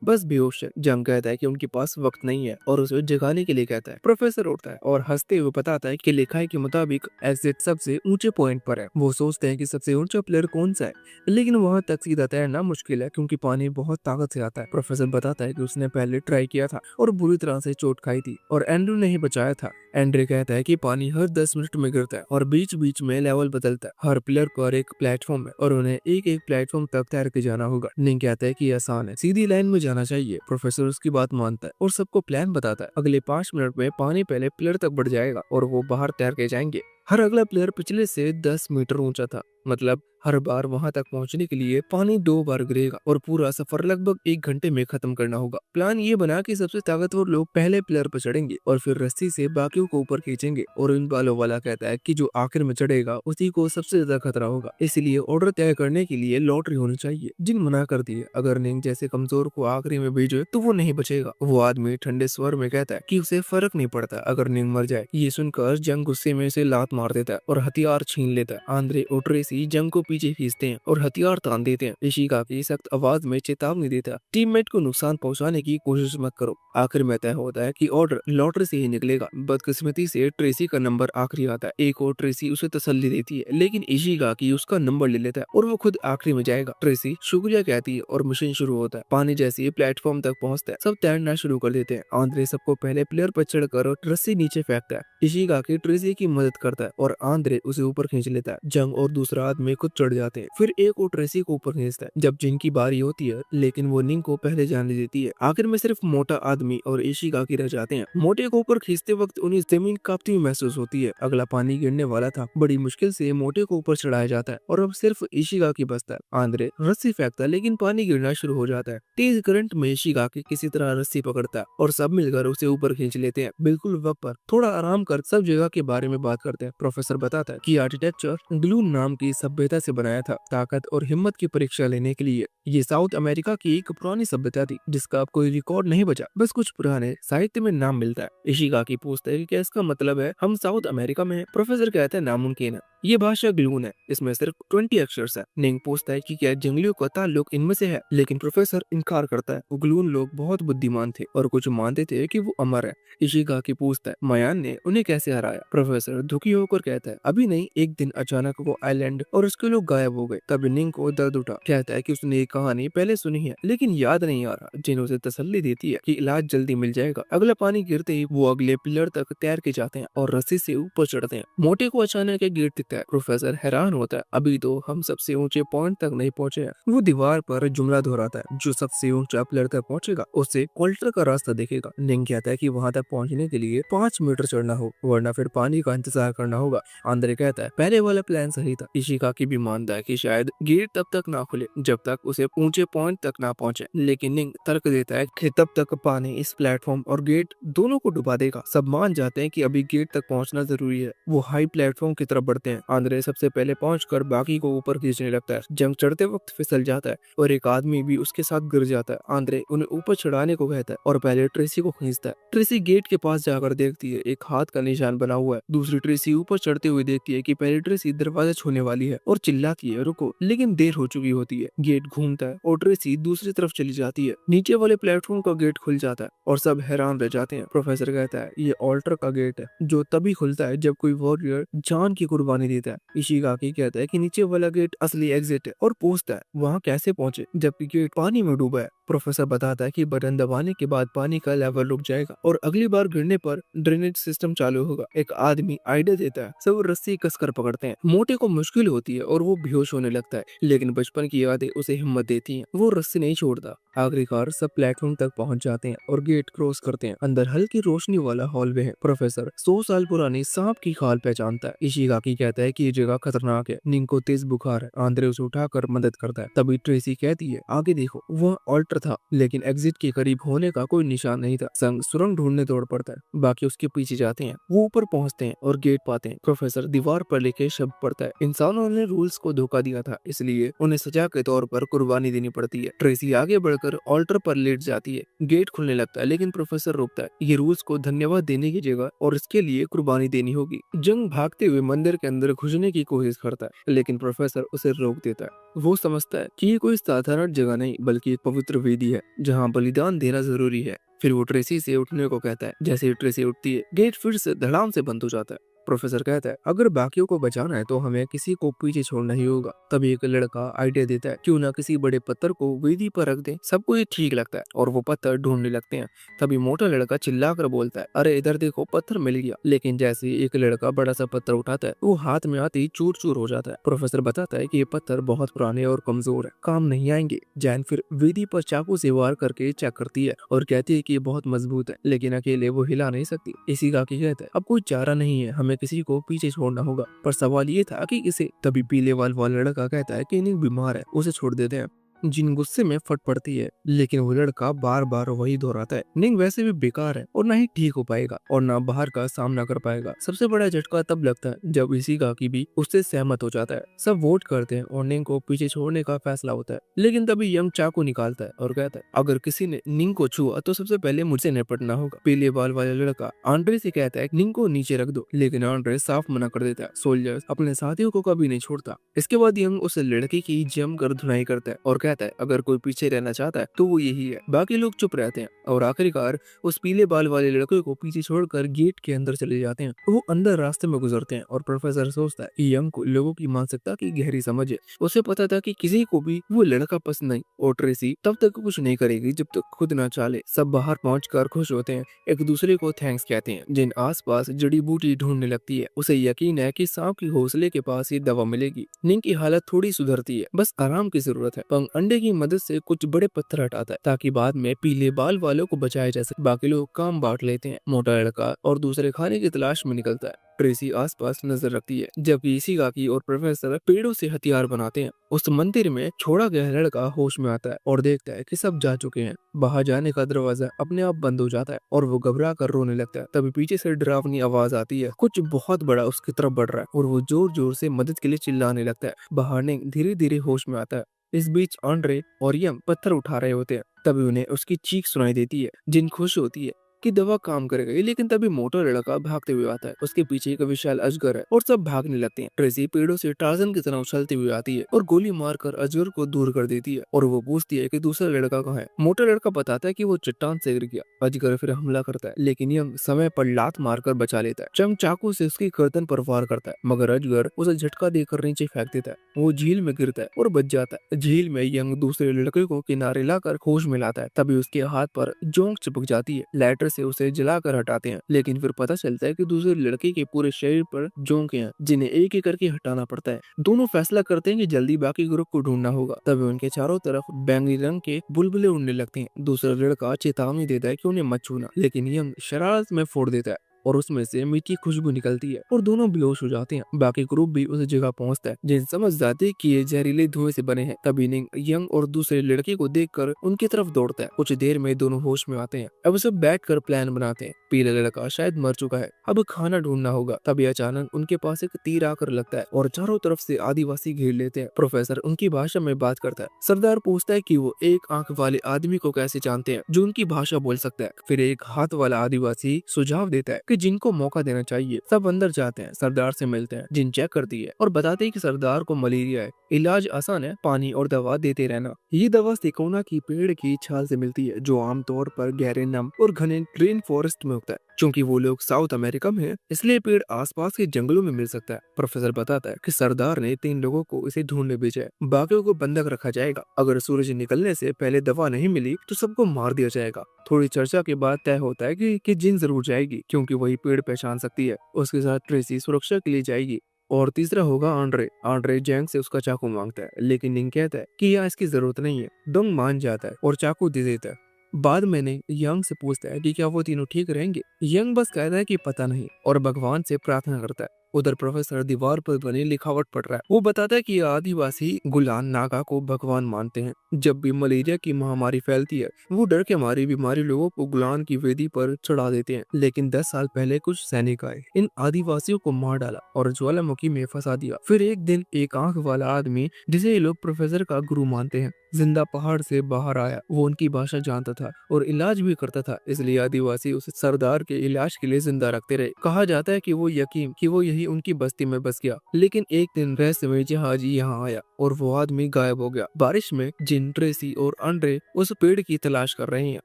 बस बेहोश है। जंग कहता है कि उनके पास वक्त नहीं है और उसे जगाने के लिए कहता है। प्रोफेसर उठता है और हंसते हुए बताता है कि लिखाई के मुताबिक एग्जिट सबसे ऊंचे पॉइंट पर है। वो सोचते हैं कि सबसे ऊंचा प्लेयर कौन सा है, लेकिन वहां तक सीधा तैरना मुश्किल है क्योंकि पानी बहुत ताकत से आता है। प्रोफेसर बताता है कि उसने पहले ट्राई किया था और बुरी तरह से चोट खाई थी और एंड्रू ने ही बचाया था। एंड्रे कहता है कि पानी हर 10 मिनट में गिरता है और बीच बीच में लेवल बदलता है। हर प्लेयर पर एक प्लेटफॉर्म है और उन्हें एक एक प्लेटफॉर्म तक तैर के जाना होगा। निंग कहता है कि ये आसान है, सीधी लाइन में जाना चाहिए। प्रोफेसर उसकी बात मानता है और सबको प्लान बताता है। अगले 5 मिनट में पानी पहले प्लेयर तक बढ़ जाएगा और वो बाहर तैर के जाएंगे। हर अगला प्लेयर पिछले से 10 मीटर ऊंचा था, मतलब हर बार वहां तक पहुंचने के लिए पानी 2 बार गिरेगा और पूरा सफर लगभग 1 घंटे में खत्म करना होगा। प्लान ये बना कि सबसे ताकतवर लोग पहले प्लेयर पर चढ़ेंगे और फिर रस्सी से बाकियों को ऊपर खींचेंगे। और इन बालों वाला कहता है कि जो आखिर में चढ़ेगा उसी को सबसे ज्यादा खतरा होगा, इसलिए ऑर्डर तय करने के लिए लॉटरी होनी चाहिए। जिन मना कर दिए, अगर निंग जैसे कमजोर को आखिरी में भेजे तो वो नहीं बचेगा। वो आदमी ठंडे स्वर में कहता है कि उसे फर्क नहीं पड़ता अगर निंग मर जाए। ये सुनकर जंग गुस्से में से लात मार देता है और हथियार छीन लेता है। आंद्रे और ट्रेसी जंग को पीछे खींचते हैं और हथियार तान देते हैं। इशिगाकी सख्त आवाज में चेतावनी देता, टीममेट को नुकसान पहुंचाने की कोशिश मत करो। आखिर में तय होता है कि ऑर्डर लॉटरी से ही निकलेगा। बदकिस्मती से ट्रेसी का नंबर आखिरी आता है। एक और ट्रेसी उसे तसल्ली देती है, लेकिन इशिगाकी उसका नंबर ले लेता है और वो खुद आखिरी में जाएगा। ट्रेसी शुक्रिया कहती है और मिशन शुरू होता है। पानी जैसे ही प्लेटफॉर्म तक पहुंचता है, सब तैरना शुरू कर देते हैं। आंद्रे सबको पहले प्लेयर पर चढ़कर रस्सी नीचे फेंकता है। इशिगाकी ट्रेसी की मदद करता है और आंद्रे उसे ऊपर खींच लेता है। जंग और दूसरा आदमी खुद चढ़ जाते हैं। फिर एक और ट्रेसी को ऊपर खींचता है जब जिन की बारी होती है, लेकिन वो निंग को पहले जाने देती है। आखिर में सिर्फ मोटा आदमी और इशिगाकी रह जाते हैं। मोटे को ऊपर खींचते वक्त उन्हें जमीन कांपती हुई महसूस होती है। अगला पानी गिरने वाला था। बड़ी मुश्किल से मोटे को ऊपर चढ़ाया जाता है और अब सिर्फ इशिगाकी बचता है। आंद्रे रस्सी फेंकता है, लेकिन पानी गिरना शुरू हो जाता है। तेज करंट में इशिगाकी किसी तरह रस्सी पकड़ता है और सब मिलकर उसे ऊपर खींच लेते हैं। बिल्कुल वक्त पर थोड़ा आराम कर सब जगह के बारे में बात करते हैं। प्रोफेसर बताता है कि आर्किटेक्चर ग्लून नाम की सभ्यता से बनाया था, ताकत और हिम्मत की परीक्षा लेने के लिए। ये साउथ अमेरिका की एक पुरानी सभ्यता थी जिसका अब कोई रिकॉर्ड नहीं बचा, बस कुछ पुराने साहित्य में नाम मिलता है। इशिगाकी पूछता है कि क्या इसका मतलब है हम साउथ अमेरिका में हैं? प्रोफेसर कहता है नामुमकिन है, ये भाषा ग्लून है, इसमें सिर्फ 20 अक्षर है। निंग पूछता है कि क्या जंगलियों का ताल्लुक इनमें से है, लेकिन प्रोफेसर इनकार करता है। वो ग्लून लोग बहुत बुद्धिमान थे और कुछ मानते थे कि वो अमर है। इशिगाकी पूछता है मयान ने उन्हें कैसे हराया। प्रोफेसर दुखी होकर कहता है अभी नहीं, एक दिन अचानक वो आइलैंड और उसके लोग गायब हो गए। तब निंग को दर्द उठा। कहता है कि उसने ये कहानी पहले सुनी है लेकिन याद नहीं आ रहा। जिन उसे तसल्ली देती है कि इलाज जल्दी मिल जाएगा। अगला पानी गिरते ही वो अगले पिलर तक तैर के जाते हैं और रस्सी से ऊपर चढ़ते हैं। मोटे को अचानक एक गेट दिखता है। प्रोफेसर हैरान होता है, अभी तो हम सबसे ऊंचे पॉइंट तक नहीं पहुंचे हैं। वो दीवार पर जुमला दोहराता है, जो सबसे ऊंचा पिलर तक पहुंचेगा उसे क्वाल्टर का रास्ता दिखेगा। निंग कहता है कि वहां तक पहुंचने के लिए 5 मीटर चढ़ना हो, वरना फिर पानी का इंतजार करना होगा। आंद्रे कहता है पहले वाला प्लान सही था। इशिगाकी भी मानता है कि शायद गेट तब तक ना खुले जब तक उसे ऊंचे पॉइंट तक ना पहुंचे, लेकिन निंग तर्क देता है कि तब तक पानी इस प्लेटफॉर्म और गेट दोनों को डुबा देगा। सब मान जाते हैं कि अभी गेट तक पहुंचना जरूरी है। वो हाई प्लेटफॉर्म की तरफ बढ़ते हैं। आंद्रे सबसे पहले पहुंचकर बाकी को ऊपर खींचने लगता है। जंग चढ़ते वक्त फिसल जाता है और एक आदमी भी उसके साथ गिर जाता है। आंद्रे उन्हें ऊपर चढ़ाने को कहता है और पहले ट्रेसी को खींचता है। ट्रेसी गेट के पास जाकर देखती है, एक हाथ का निशान बना हुआ है। दूसरी ट्रेसी ऊपर चढ़ते हुए देखती है कि पहली ट्रेसी दरवाजा छूने वाली है और चिल्लाती है रुको, लेकिन देर हो चुकी होती है। गेट घूमता है और ट्रेसी दूसरी तरफ चली जाती है। नीचे वाले प्लेटफॉर्म का गेट खुल जाता है और सब हैरान रह जाते हैं। प्रोफेसर कहता है ये ऑल्टर का गेट है जो तभी खुलता है जब कोई वॉरियर जान की कुर्बानी देता है। इशिगाकी कहता है कि नीचे वाला गेट असली एग्जिट है और पूछता है वहाँ कैसे पहुंचे जबकि गेट पानी में डूबा है। प्रोफेसर बताता है कि बटन दबाने के बाद पानी का लेवल रुक जाएगा और अगली बार गिरने पर ड्रेनेज सिस्टम चालू होगा। एक आदमी आइडिया देता है, सब रस्सी कसकर पकड़ते हैं। मोटे को मुश्किल होती है और वो बेहोश होने लगता है, लेकिन बचपन की यादें उसे हिम्मत देती हैं। वो रस्सी नहीं छोड़ता। आखिरकार सब प्लेटफॉर्म तक पहुंच जाते हैं और गेट क्रॉस करते हैं। अंदर हल्की रोशनी वाला हॉलवे है। प्रोफेसर 100 साल पुरानी सांप की खाल पहचानता है। इशिगाकी कहता है कि ये जगह खतरनाक है। निंग को तेज बुखार है। आंद्रे उसे उठाकर मदद करता है। तभी ट्रेसी कहती है, आगे देखो। वह ऑल्टर था, लेकिन एग्जिट के करीब होने का कोई निशान नहीं था। संग सुरंग ढूंढने दौड़ पड़ता है। बाकी उसके पीछे जाते हैं। वो ऊपर पहुंचते हैं और गेट पाते हैं। प्रोफेसर दीवार पर लिखे शब्द पढ़ता है, इंसानों ने रूल्स को धोखा दिया था, इसलिए उन्हें सजा के तौर पर कुर्बानी देनी पड़ती है। ट्रेसी आगे बढ़कर ऑल्टर पर लेट जाती है। गेट खुलने लगता है, लेकिन प्रोफेसर रोकता है। ये रूल्स को धन्यवाद देने की जगह और इसके लिए कुर्बानी देनी होगी। जंग भागते हुए मंदिर के अंदर घुसने की कोशिश करता है, लेकिन प्रोफेसर उसे रोक देता है। वो समझता है कि ये कोई साधारण जगह नहीं, बल्कि एक पवित्र वेदी है जहाँ बलिदान देना जरूरी है। फिर वो ट्रेसी से उठने को कहता है। जैसे ही ट्रेसी उठती है, गेट फिर से धड़ाम से बंद हो जाता है। प्रोफेसर कहता है, अगर बाकियों को बचाना है तो हमें किसी को पीछे छोड़ना ही होगा। तभी एक लड़का आइडिया देता है, क्यों ना किसी बड़े पत्थर को वेदी पर रख दें। सबको ये ठीक लगता है और वो पत्थर ढूंढने लगते हैं। तभी मोटा लड़का चिल्लाकर बोलता है, अरे इधर देखो, पत्थर मिल गया। लेकिन जैसे ही एक लड़का बड़ा सा पत्थर उठाता है, वो हाथ में आते ही चूर चूर हो जाता है। प्रोफेसर बताता है कि ये पत्थर बहुत पुराने और कमजोर है, काम नहीं आएंगे। जैन फिर वेदी पर चाकू से वार करके चेक करती है और कहती है कि ये बहुत मजबूत है, लेकिन अकेले वो हिला नहीं सकती। इशिगाकी कहता है, अब कोई चारा नहीं है, हमें किसी को पीछे छोड़ना होगा। पर सवाल ये था कि किसे। तभी पीले वाला लड़का कहता है कि निंग बीमार है, उसे छोड़ देते हैं। जिन गुस्से में फट पड़ती है, लेकिन वो लड़का बार बार वही दोहराता है, निंग वैसे भी बेकार है और ना ही ठीक हो पाएगा और ना बाहर का सामना कर पाएगा। सबसे बड़ा झटका तब लगता है जब इशिगाकी भी उससे सहमत हो जाता है। सब वोट करते हैं और निंग को पीछे छोड़ने का फैसला होता है। लेकिन तभी यंग चाकू निकालता है और कहता है, अगर किसी ने निंग को छुआ तो सबसे पहले मुझसे निपटना होगा। पीले बाल वाला लड़का आंड्रे से कहता है, निंग को नीचे रख दो, लेकिन आंड्रे साफ मना कर देता है। सोल्जर्स अपने साथियों को कभी नहीं छोड़ता। इसके बाद यंग उस लड़की की जमकर धुनाई करता है और कहता है, अगर कोई पीछे रहना चाहता है तो वो यही है। बाकी लोग चुप रहते हैं और आखिरकार उस पीले बाल वाले लड़के को पीछे छोड़कर गेट के अंदर चले जाते हैं। वो अंदर रास्ते में गुजरते हैं और प्रोफेसर सोचता है कि यंग को लोगों की मानसिकता की गहरी समझ है। उसे पता था कि किसी को भी वो लड़का पसंद नहीं और ट्रेसी तब तक कुछ नहीं करेगी जब तक खुद ना चाले। सब बाहर पहुंचकर खुश होते हैं, एक दूसरे को थैंक्स कहते हैं। जिन आसपास जड़ी बूटी ढूंढने लगती है, उसे यकीन है कि सांप की घोंसले के पास ही दवा मिलेगी। निंग की हालत थोड़ी सुधरती है, बस आराम की जरूरत है। पंग अंडे की मदद से कुछ बड़े पत्थर हटाता है ताकि बाद में पीले बाल वालों को बचाया जा सके। बाकी लोग काम बांट लेते हैं। मोटा लड़का और दूसरे खाने की तलाश में निकलता है। ट्रेसी आसपास नजर रखती है, जबकि इशिगाकी और प्रोफेसर पेड़ों से हथियार बनाते हैं। उस मंदिर में छोड़ा गया लड़का होश में आता है और देखता है कि सब जा चुके हैं। बाहर जाने का दरवाजा अपने आप बंद हो जाता है और वो घबरा कर रोने लगता है। तभी पीछे से डरावनी आवाज आती है, कुछ बहुत बड़ा उसकी तरफ बढ़ रहा है और वो जोर जोर से मदद के लिए चिल्लाने लगता है। बाहर ने धीरे धीरे होश में आता है। इस बीच आंड्रे और यंग पत्थर उठा रहे होते हैं। तभी उन्हें उसकी चीख सुनाई देती है। जिन खुश होती है कि दवा काम कर गई, लेकिन तभी मोटा लड़का भागते हुए आता है। उसके पीछे एक विशाल अजगर है और सब भागने लगते हैं। ट्रेसी पेड़ों से टार्जन की तरह उछलती हुई आती है और गोली मारकर अजगर को दूर कर देती है और वो पूछती है कि दूसरा लड़का कहाँ है। मोटा लड़का बताता है कि वो चट्टान से गिर गया। अजगर फिर हमला करता है, लेकिन यंग समय पर लात मारकर बचा लेता है। चंग चाकू से उसकी गर्दन पर वार करता है, मगर अजगर उसे झटका देकर नीचे फेंक देता है। वो झील में गिरता है और बच जाता है। झील में यंग दूसरे लड़के को किनारे लाकर होश में लाता है। तभी उसके हाथ पर जोंक चिपक जाती है। लाइटर से उसे जलाकर हटाते हैं, लेकिन फिर पता चलता है कि दूसरे लड़के के पूरे शरीर पर जोंक हैं, जिन्हें एक एक करके हटाना पड़ता है। दोनों फैसला करते हैं कि जल्दी बाकी ग्रुप को ढूंढना होगा। तभी उनके चारों तरफ बैंगनी रंग के बुलबुले उड़ने लगते हैं। दूसरा लड़का चेतावनी देता है कि उन्हें मत छूना, लेकिन यंग शरारत में फोड़ देता है और उसमें से मीठी खुशबू निकलती है और दोनों बेहोश हो जाते हैं। बाकी ग्रुप भी उस जगह पहुंचता है। जिन समझ जाते कि ये जहरीले धुएं से बने हैं। तभी निंग यंग और दूसरे लड़के को देखकर उनकी तरफ दौड़ता है। कुछ देर में दोनों होश में आते हैं। अब सब बैठकर प्लान बनाते हैं। पीला लड़का शायद मर चुका है, अब खाना ढूंढना होगा। तभी अचानक उनके पास एक तीर आकर लगता है और चारों तरफ से आदिवासी घेर लेते हैं। प्रोफेसर उनकी भाषा में बात करता है। सरदार पूछता है कि वो एक आंख वाले आदमी को कैसे जानते हैं जो उनकी भाषा बोल सकता है। फिर एक हाथ वाला आदिवासी सुझाव देता है कि जिनको मौका देना चाहिए। सब अंदर जाते हैं, सरदार से मिलते हैं। जिन चेक करती है और बताते हैं कि सरदार को मलेरिया है, इलाज आसान है, पानी और दवा देते रहना। ये दवा सिकोना की पेड़ की छाल से मिलती है, जो आमतौर पर गहरे नम और घने रेन फॉरेस्ट में उगता है। क्योंकि वो लोग साउथ अमेरिका में है, इसलिए पेड़ आसपास के जंगलों में मिल सकता है। प्रोफेसर बताता है कि सरदार ने 3 लोगों को इसे ढूंढने भेजा है, बाकियों को बंधक रखा जाएगा। अगर सूरज निकलने से पहले दवा नहीं मिली तो सबको मार दिया जाएगा। थोड़ी चर्चा के बाद तय होता है कि जिन जरूर जाएगी, क्योंकि वही पेड़ पहचान सकती है। उसके साथ ट्रेसी सुरक्षा के लिए जाएगी। और तीसरा होगा आंड्रे। आंड्रे जैंग से उसका चाकू मांगता है, लेकिन निंग कहता है कि यहाँ इसकी जरूरत नहीं है। डोंग मान जाता है और चाकू दे देता है। बाद में ने यंग से पूछता है कि क्या वो तीनों ठीक रहेंगे। यंग बस कहता है कि पता नहीं और भगवान से प्रार्थना करता है। उधर प्रोफेसर दीवार पर बनी लिखावट पढ़ रहा है। वो बताता है कि आदिवासी गुलान नागा को भगवान मानते हैं। जब भी मलेरिया की महामारी फैलती है, वो डर के मारे बीमारी लोगों को गुलान की वेदी पर चढ़ा देते हैं। लेकिन 10 साल पहले कुछ सैनिक आए, इन आदिवासियों को मार डाला और ज्वालामुखी में फंसा दिया। फिर एक दिन एक आंख वाला आदमी, जिसे ये लोग प्रोफेसर का गुरु मानते हैं, जिंदा पहाड़ से बाहर आया। वो उनकी भाषा जानता था और इलाज भी करता था, इसलिए आदिवासी उसे सरदार के इलाज के लिए जिंदा रखते रहे। कहा जाता है कि वो यही उनकी बस्ती में बस गया। लेकिन एक दिन रहस्यमय जहाज यहाँ आया और वो आदमी गायब हो गया। बारिश में जिन, ट्रेसी और आंड्रे उस पेड़ की तलाश कर रहे हैं।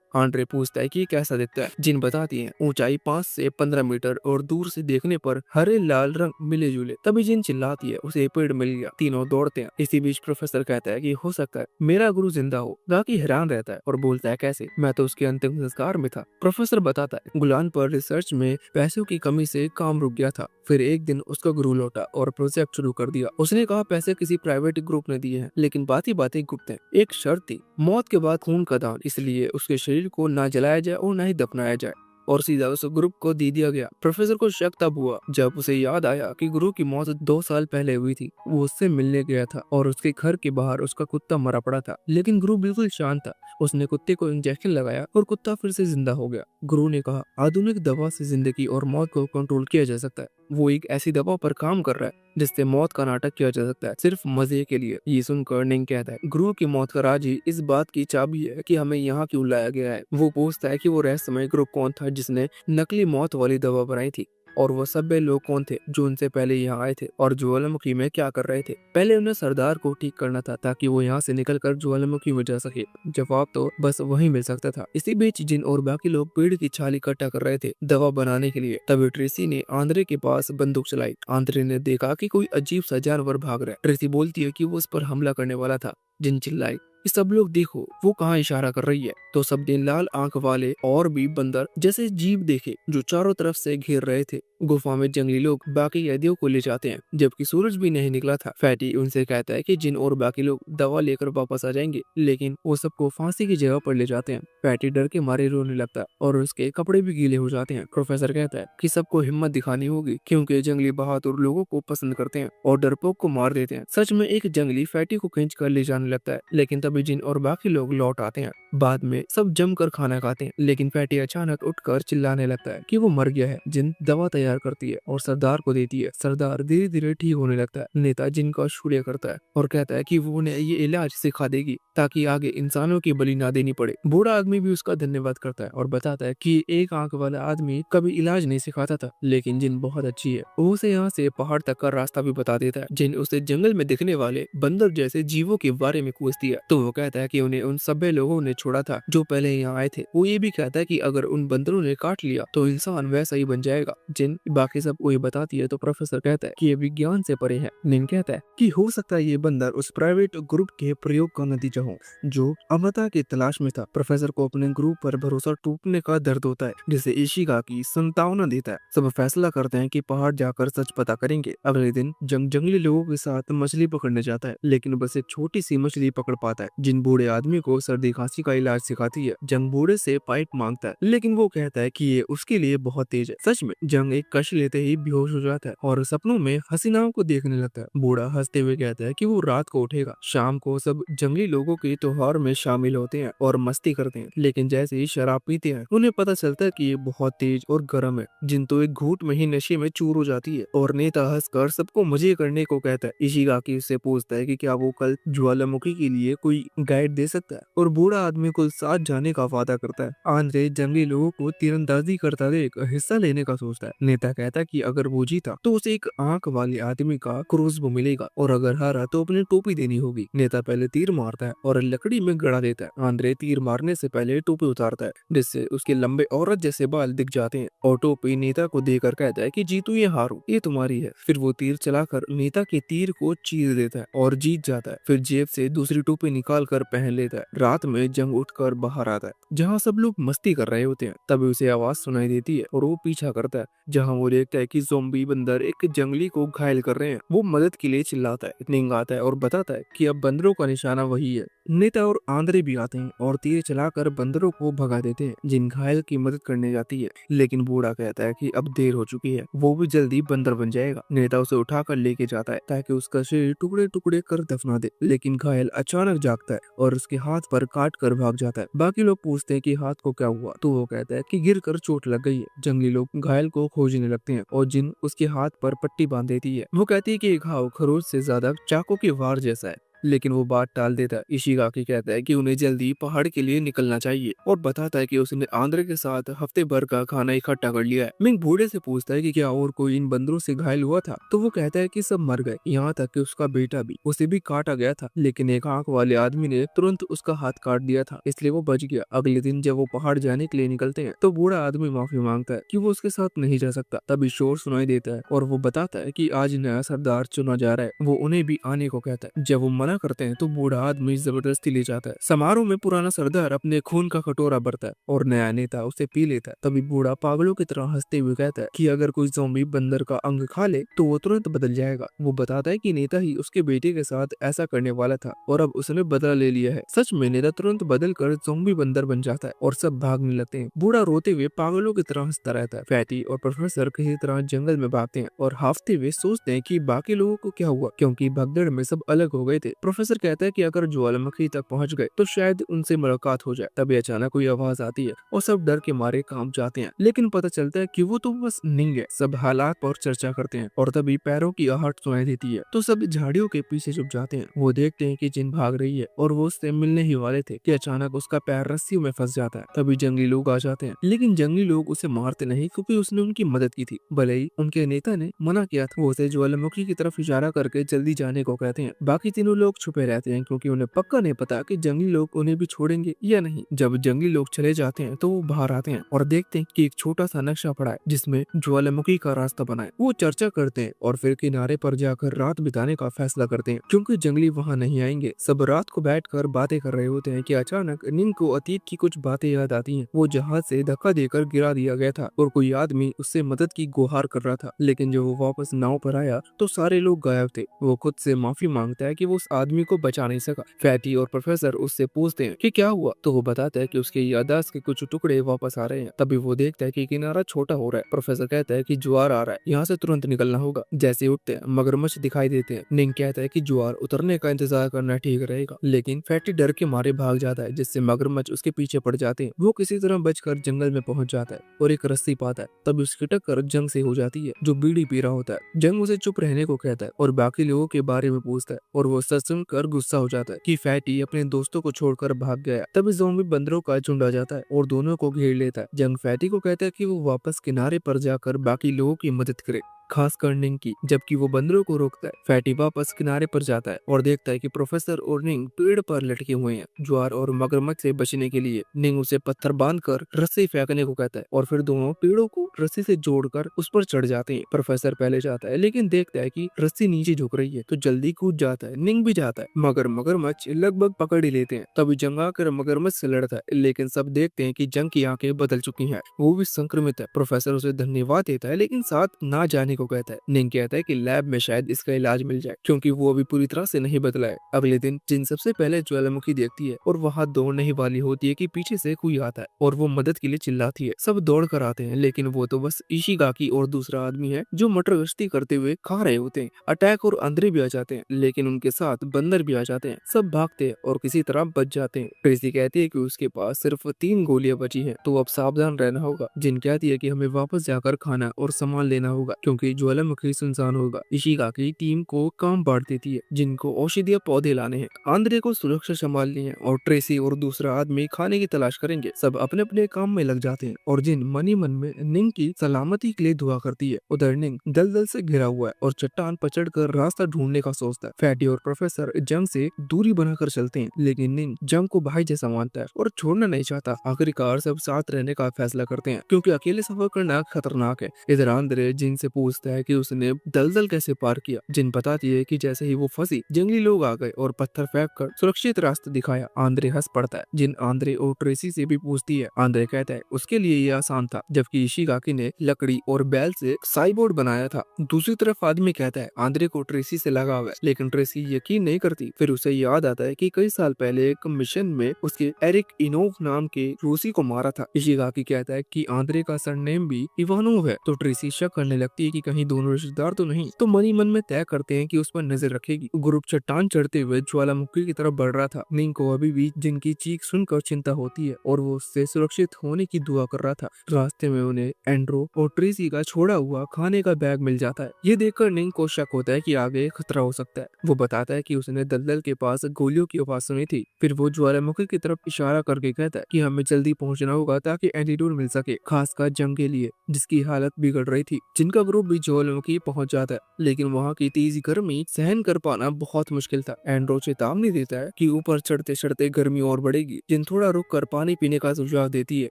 आंड्रे पूछता है कि कैसा दिखता है। जिन बताती है ऊंचाई 5 से 15 मीटर और दूर से देखने पर हरे लाल रंग मिले जुले। तभी जिन चिल्लाती है उसे पेड़ मिल गया। तीनों दौड़ते हैं। इसी बीच प्रोफेसर कहता है कि हो सकता है मेरा गुरु जिंदा हो। गाकी हैरान रहता है और बोलता है कैसे, मैं तो उसके अंतिम संस्कार में था। प्रोफेसर बताता है गुलान पर रिसर्च में पैसों की कमी से काम रुक गया था। फिर एक दिन उसका गुरु लौटा और प्रोजेक्ट शुरू कर दिया। उसने कहा पैसे किसी प्राइवेट ग्रुप ने दिए हैं, लेकिन बात ही गुप्त है। एक शर्त थी, मौत के बाद खून का दान, इसलिए उसके शरीर को ना जलाया जाए और ना ही दफनाया जाए, और सीधा उस ग्रुप को दे दिया गया। प्रोफेसर को शक तब हुआ जब उसे याद आया कि गुरु की मौत 2 साल पहले हुई थी। वो उससे मिलने गया था और उसके घर के बाहर उसका कुत्ता मरा पड़ा था, लेकिन गुरु बिल्कुल शांत था। उसने कुत्ते को इंजेक्शन लगाया और कुत्ता फिर से जिंदा हो गया। गुरु ने कहा आधुनिक दवा से जिंदगी और मौत को कंट्रोल किया जा सकता है। वो एक ऐसी दवा पर काम कर रहा है जिससे मौत का नाटक किया जा सकता है, सिर्फ मजे के लिए। ये सुनकर निंग कहता है गुरु की मौत का राज ही इस बात की चाबी है कि हमें यहाँ क्यों लाया गया है। वो पूछता है कि वो रहस्यमय ग्रुप कौन था जिसने नकली मौत वाली दवा बनाई थी, और वो सभ्य लोग कौन थे जो उनसे पहले यहाँ आए थे और ज्वालामुखी में क्या कर रहे थे। पहले उन्हें सरदार को ठीक करना था ताकि वो यहाँ से निकलकर ज्वालामुखी में जा सके। जवाब तो बस वहीं मिल सकता था। इसी बीच जिन और बाकी लोग पेड़ की छाल इकट्ठा कर रहे थे दवा बनाने के लिए। तभी ट्रेसी ने आंद्रे के पास बंदूक चलाई। आंद्रे ने देखा कि कोई अजीब सा जानवर भाग रहा है। ट्रेसी बोलती है कि वो उस पर हमला करने वाला था। जिन चिल्लाई कि सब लोग देखो वो कहाँ इशारा कर रही है। तो सब ने लाल आंख वाले और भी बंदर जैसे जीव देखे जो चारों तरफ से घेर रहे थे। गुफा में जंगली लोग बाकी कैदियों को ले जाते हैं जबकि सूरज भी नहीं निकला था। फैटी उनसे कहता है कि जिन और बाकी लोग दवा लेकर वापस आ जाएंगे, लेकिन वो सबको फांसी की जगह पर ले जाते हैं। फैटी डर के मारे रोने लगता है और उसके कपड़े भी गीले हो जाते हैं। प्रोफेसर कहता है कि सबको हिम्मत दिखानी होगी क्योंकि जंगली बहादुर लोगों को पसंद करते हैं और डरपोक को मार देते हैं। सच में एक जंगली फैटी को खींच कर ले जाने लगता है, लेकिन तभी जिन और बाकी लोग लौट आते हैं। बाद में सब जमकर खाना खाते हैं, लेकिन फैटी अचानक उठकर चिल्लाने लगता है कि वो मर गया है। जिन दवा तैयार करती है और सरदार को देती है। सरदार धीरे धीरे ठीक होने लगता है। नेता जिन का शुक्रिया करता है और कहता है कि वो उन्हें ये इलाज सिखा देगी ताकि आगे इंसानों की बलि ना देनी पड़े। बूढ़ा आदमी भी उसका धन्यवाद करता है और बताता है कि एक आंख वाला आदमी कभी इलाज नहीं सिखाता था, लेकिन जिन बहुत अच्छी है। वो उसे यहाँ से पहाड़ तक का रास्ता भी बता देता है। जिन उसे जंगल में दिखने वाले बंदर जैसे जीवों के बारे में पूछती है तो वो कहता है कि उन्हें उन सभ्य लोगों ने छोड़ा था जो पहले यहाँ आए थे। वो ये भी कहता है कि अगर उन बंदरों ने काट लिया तो इंसान वैसा ही बन जाएगा। जिन बाकी सब को ये बताती है तो प्रोफेसर कहता है कि ये विज्ञान से परे है। निन कहता है कि हो सकता है ये बंदर उस प्राइवेट ग्रुप के प्रयोग का नतीजा हो जो अमरता की तलाश में था। प्रोफेसर को अपने ग्रुप पर भरोसा टूटने का दर्द होता है जिसे इशिगा की संतावना देता है। सब फैसला करते हैं कि पहाड़ जाकर सच पता करेंगे। अगले दिन जंगली लोगों के साथ मछली पकड़ने जाता है, लेकिन बस एक छोटी सी मछली पकड़ पाता है। जिन बूढ़े आदमी को सर्दी खांसी का इलाज सिखाती है। जंग बूढ़े से पाइप मांगता है, लेकिन वो कहता है कि ये उसके लिए बहुत तेज है। सच में जंग एक कश लेते ही बेहोश हो जाता है और सपनों में हसीनाओं को देखने लगता है। बूढ़ा हंसते हुए कहता है कि वो रात को उठेगा। शाम को सब जंगली लोगों के त्योहार में शामिल होते हैं और मस्ती करते हैं, लेकिन जैसे ही शराब पीते हैं उन्हें पता चलता है कि ये बहुत तेज और गर्म है। जिन तो एक घूंट में ही नशे में चूर हो जाती है और नेता हंसकर सबको मजे करने को कहता है। इशिगाकी उससे पूछता है कि क्या वो कल ज्वालामुखी के लिए कोई गाइड दे सकता है, और बूढ़ा आदमी को साथ जाने का वादा करता है। आंद्रे जंगली लोगों को तीरंदाजी करता देख हिस्सा लेने का सोचता है। नेता कहता है कि अगर वो जीता तो उसे एक आंख वाले आदमी का क्रूसबो मिलेगा और अगर हारा तो अपनी टोपी देनी होगी। नेता पहले तीर मारता है और लकड़ी में गड़ा देता है। आंद्रे तीर मारने से पहले टोपी उतारता है जिससे उसके लंबे औरत जैसे बाल दिख जाते हैं और टोपी नेता को देकर कहता है कि जीतू या हारू ये तुम्हारी है। फिर वो तीर चलाकर नेता के तीर को चीर देता है और जीत जाता है। फिर जेब से दूसरी टोपी निकाल कर पहन लेता है। रात में जंग उठकर बाहर आता है जहाँ सब लोग मस्ती कर रहे होते हैं। तभी उसे आवाज सुनाई देती है और वो पीछा करता है। जहाँ जहाँ वो देखता है कि ज़ॉम्बी बंदर एक जंगली को घायल कर रहे हैं। वो मदद के लिए चिल्लाता है। निंग आता है और बताता है कि अब बंदरों का निशाना वही है। नेता और आंद्रे भी आते हैं और तीर चलाकर बंदरों को भगा देते हैं। जिन घायल की मदद करने जाती है, लेकिन बूढ़ा कहता है कि अब देर हो चुकी है, वो भी जल्दी बंदर बन जाएगा। नेता उसे उठाकर लेके जाता है ताकि उसका शरीर टुकड़े टुकड़े कर दफना दे, लेकिन घायल अचानक जागता है और उसके हाथ पर काट कर भाग जाता है। बाकी लोग पूछते हैं कि हाथ को क्या हुआ, तो वो कहता है कि गिर कर चोट लग गई है। जंगली लोग घायल को खोजने लगते हैं और जिन उसके हाथ पर पट्टी बांध देती है। वो कहती है कि ये घाव खरोच से ज्यादा चाकू की वार जैसा है, लेकिन वो बात टाल देता है। इशिगाकी कहता है कि उन्हें जल्दी पहाड़ के लिए निकलना चाहिए और बताता है कि उसने आंद्रे के साथ हफ्ते भर का खाना इकट्ठा कर लिया है। मिंग बूढ़े से पूछता है कि क्या और कोई इन बंदरों से घायल हुआ था, तो वो कहता है कि सब मर गए, यहाँ तक कि उसका बेटा भी। उसे भी काटा गया था, लेकिन एक आंख वाले आदमी ने तुरंत उसका हाथ काट दिया था, इसलिए वो बच गया। अगले दिन जब वो पहाड़ जाने के लिए निकलते हैं, तो बूढ़ा आदमी माफी मांगता है कि वो उसके साथ नहीं जा सकता। तभी शोर सुनाई देता है और वो बताता है कि आज नया सरदार चुना जा रहा है। वो उन्हें भी आने को कहता है। जब वो मना करते हैं तो बूढ़ा आदमी जबरदस्ती ले जाता है। समारोह में पुराना सरदार अपने खून का कटोरा भरता है और नया नेता उसे पी लेता है। तभी बूढ़ा पागलों की तरह हंसते हुए कहता है कि अगर कोई ज़ॉम्बी बंदर का अंग खा ले तो वो तुरंत बदल जाएगा। वो बताता है कि नेता ही उसके बेटे के साथ ऐसा करने वाला था और अब उसने बदला ले लिया है। सच में नेता तुरंत बदल कर ज़ॉम्बी बंदर बन जाता है और सब भागने लगते हैं। बूढ़ा रोते हुए पागलों की तरह हंसता रहता है। फैटी और प्रोफेसर किसी तरह जंगल में भागते हैं और हाफते हुए सोचते हैं कि बाकी लोगों को क्या हुआ, क्योंकि भगदड़ में सब अलग हो गए थे। प्रोफेसर कहता है कि अगर ज्वालामुखी तक पहुंच गए तो शायद उनसे मुलाकात हो जाए। तभी अचानक कोई आवाज आती है और सब डर के मारे कांप जाते हैं, लेकिन पता चलता है कि वो तो बस निंग है। सब हालात पर चर्चा करते हैं और तभी पैरों की आहट सुनाई देती है, तो सब झाड़ियों के पीछे छुप जाते हैं। वो देखते हैं कि जिन भाग रही है और वो उससे मिलने ही वाले थे कि अचानक उसका पैर रस्सियों में फंस जाता है। तभी जंगली लोग आ जाते हैं, लेकिन जंगली लोग उसे मारते नहीं क्योंकि उसने उनकी मदद की थी। भले ही उनके नेता ने मना किया था। वो उसे ज्वालामुखी की तरफ इशारा करके जल्दी जाने को कहते हैं। बाकी तीनों लोग छुपे रहते हैं क्योंकि उन्हें पक्का नहीं पता कि जंगली लोग उन्हें भी छोड़ेंगे या नहीं। जब जंगली लोग चले जाते हैं तो वो बाहर आते हैं और देखते हैं कि एक छोटा सा नक्शा पड़ा है जिसमें ज्वालामुखी का रास्ता बना है। वो चर्चा करते हैं और फिर किनारे पर जाकर रात बिताने का फैसला करते हैं क्योंकि जंगली वहाँ नहीं आएंगे। सब रात को बैठकर बातें कर रहे होते हैं कि अचानक निंग को अतीत की कुछ बातें याद आती हैं। वो जहाज से धक्का देकर गिरा दिया गया था और कोई आदमी उससे मदद की गुहार कर रहा था, लेकिन जब वो वापस नाव पर आया तो सारे लोग गायब थे। वो खुद से माफी मांगता है कि वो उस आदमी को बचा नहीं सका। फैटी और प्रोफेसर उससे पूछते हैं कि क्या हुआ, तो वो बताता है कि उसके याददाश्त के कुछ टुकड़े वापस आ रहे हैं। तभी वो देखता है कि किनारा छोटा हो रहा है। प्रोफेसर कहता है कि ज्वार आ रहा है, यहाँ से तुरंत निकलना होगा। जैसे उठते हैं मगरमच्छ दिखाई देते हैं। निंग कहता है कि ज्वार उतरने का इंतजार करना ठीक रहेगा, लेकिन फैटी डर के मारे भाग जाता है, जिससे मगरमच्छ उसके पीछे पड़ जाते हैं। वो किसी तरह बचकर जंगल में पहुंच जाता है और एक रस्सी पाता है। तभी उसकी टक्कर जंग से हो जाती है, जो बीड़ी पी रहा होता है। जंग उसे चुप रहने को कहता है और बाकी लोगों के बारे में पूछता है और वो सच सुनकर गुस्सा हो जाता है कि फैटी अपने दोस्तों को छोड़कर भाग गया। तभी ज़ॉम्बी बंदरों का झुंड आ जाता है और दोनों को घेर लेता है। जंग फैटी को कहता है कि वो वापस किनारे पर जाकर बाकी लोगों की मदद करे, खासकर निंग की, जबकि वो बंदरों को रोकता है। फैटी वापस किनारे पर जाता है और देखता है कि प्रोफेसर और निंग पेड़ पर लटके हुए हैं। ज्वार और मगरमच्छ से बचने के लिए निंग उसे पत्थर बांधकर रस्सी फेंकने को कहता है और फिर दोनों पेड़ों को रस्सी से जोड़कर उस पर चढ़ जाते हैं। प्रोफेसर पहले जाता है, लेकिन देखता है कि रस्सी नीचे झुक रही है तो जल्दी कूद जाता है। निंग भी जाता है, मगर मगरमच्छ लगभग पकड़ ही लेते हैं। तभी जंग आकर मगरमच्छ से लड़ता है, लेकिन सब देखते हैं कि जंग की आंखें बदल चुकी हैं। वो भी संक्रमित है। प्रोफेसर उसे धन्यवाद देता है, लेकिन साथ ना जाने को कहता है। निंग कहता है कि लैब में शायद इसका इलाज मिल जाए, क्योंकि वो अभी पूरी तरह से नहीं बदला है। अगले दिन जिन सबसे पहले ज्वालामुखी देखती है और वहाँ दौड़ने ही वाली होती है कि पीछे से कोई आता है और वो मदद के लिए चिल्लाती है। सब दौड़ कर आते हैं, लेकिन वो तो बस इशिगाकी और दूसरा आदमी है जो मटर गश्ती करते हुए खा रहे होते हैं। अटैक और आंद्रे भी आ जाते हैं, लेकिन उनके साथ बंदर भी आ जाते हैं। सब भागते हैं और किसी तरह बच जाते हैं। ट्रेसी कहती है कि उसके पास सिर्फ 3 गोलियां बची हैं, तो अब सावधान रहना होगा। जिन कहती है कि हमें वापस जाकर खाना और सामान लेना होगा क्योंकि ज्वालामुखी सुनसान होगा। इशिगाकी टीम को काम बांट देती है, जिनको औषधीय पौधे लाने हैं, आंद्रे को सुरक्षा संभालनी है और ट्रेसी और दूसरा आदमी खाने की तलाश करेंगे। सब अपने अपने काम में लग जाते हैं और जिन मनी मन में निंग की सलामती के लिए दुआ करती है। उधर निंग दलदल से घिरा हुआ है और चट्टान पर चढ़कर रास्ता ढूंढने का सोचता है। फैटी और प्रोफेसर जंग से दूरी बनाकर चलते हैं, लेकिन निंग जंग को भाई जैसा मानता है और छोड़ना नहीं चाहता। आखिरकार सब साथ रहने का फैसला करते हैं क्योंकि अकेले सफर करना खतरनाक है। इधर आंद्रे जिन से पूछता पूछता है कि उसने दलदल कैसे पार किया। जिन बताती है कि जैसे ही वो फंसी जंगली लोग आ गए और पत्थर फेंक कर सुरक्षित रास्ता दिखाया। आंद्रे हंस पड़ता है। जिन आंद्रे और ट्रेसी से भी पूछती है। आंद्रे कहता है उसके लिए ये आसान था, जबकि इशिगाकी ने लकड़ी और बैल से साइबोर्ड बनाया था। दूसरी तरफ आदमी कहता है आंद्रे को ट्रेसी से लगाव है, लेकिन ट्रेसी यकीन नहीं करती। फिर उसे याद आता है कि कई साल पहले एक मिशन में उसके एरिक इनोव नाम के रूसी को मारा था। इशिगाकी कहता है कि आंद्रे का सरनेम भी इवानोव है, तो ट्रेसी शक करने लगती है कि कहीं दोनों रिश्तेदार तो नहीं। तो मनी मन में तय करते हैं कि उस पर नजर रखेगी। ग्रुप चट्टान चढ़ते हुए ज्वालामुखी की तरफ बढ़ रहा था। निंग को अभी भी जिनकी चीख सुनकर चिंता होती है और वो उससे सुरक्षित होने की दुआ कर रहा था। रास्ते में उन्हें एंड्रो और ट्रेसी का छोड़ा हुआ खाने का बैग मिल जाता है। ये देखकर निंग को शक होता है कि आगे खतरा हो सकता है। वो बताता है कि उसने दलदल के पास गोलियों की आवाज सुनी थी। फिर वो ज्वालामुखी की तरफ इशारा करके कहता है कि हमें जल्दी पहुंचना होगा ताकि एंटीडोट मिल सके, खासकर जंग के लिए जिसकी हालत बिगड़ रही थी। जिनका ग्रुप भी ज्वालामुखी पहुंच जाता है, लेकिन वहाँ की तेज गर्मी सहन कर पाना बहुत मुश्किल था। एंड्रो चेतावनी देता है कि ऊपर चढ़ते चढ़ते गर्मी और बढ़ेगी। जिन थोड़ा रुक कर पानी पीने का सुझाव देती है।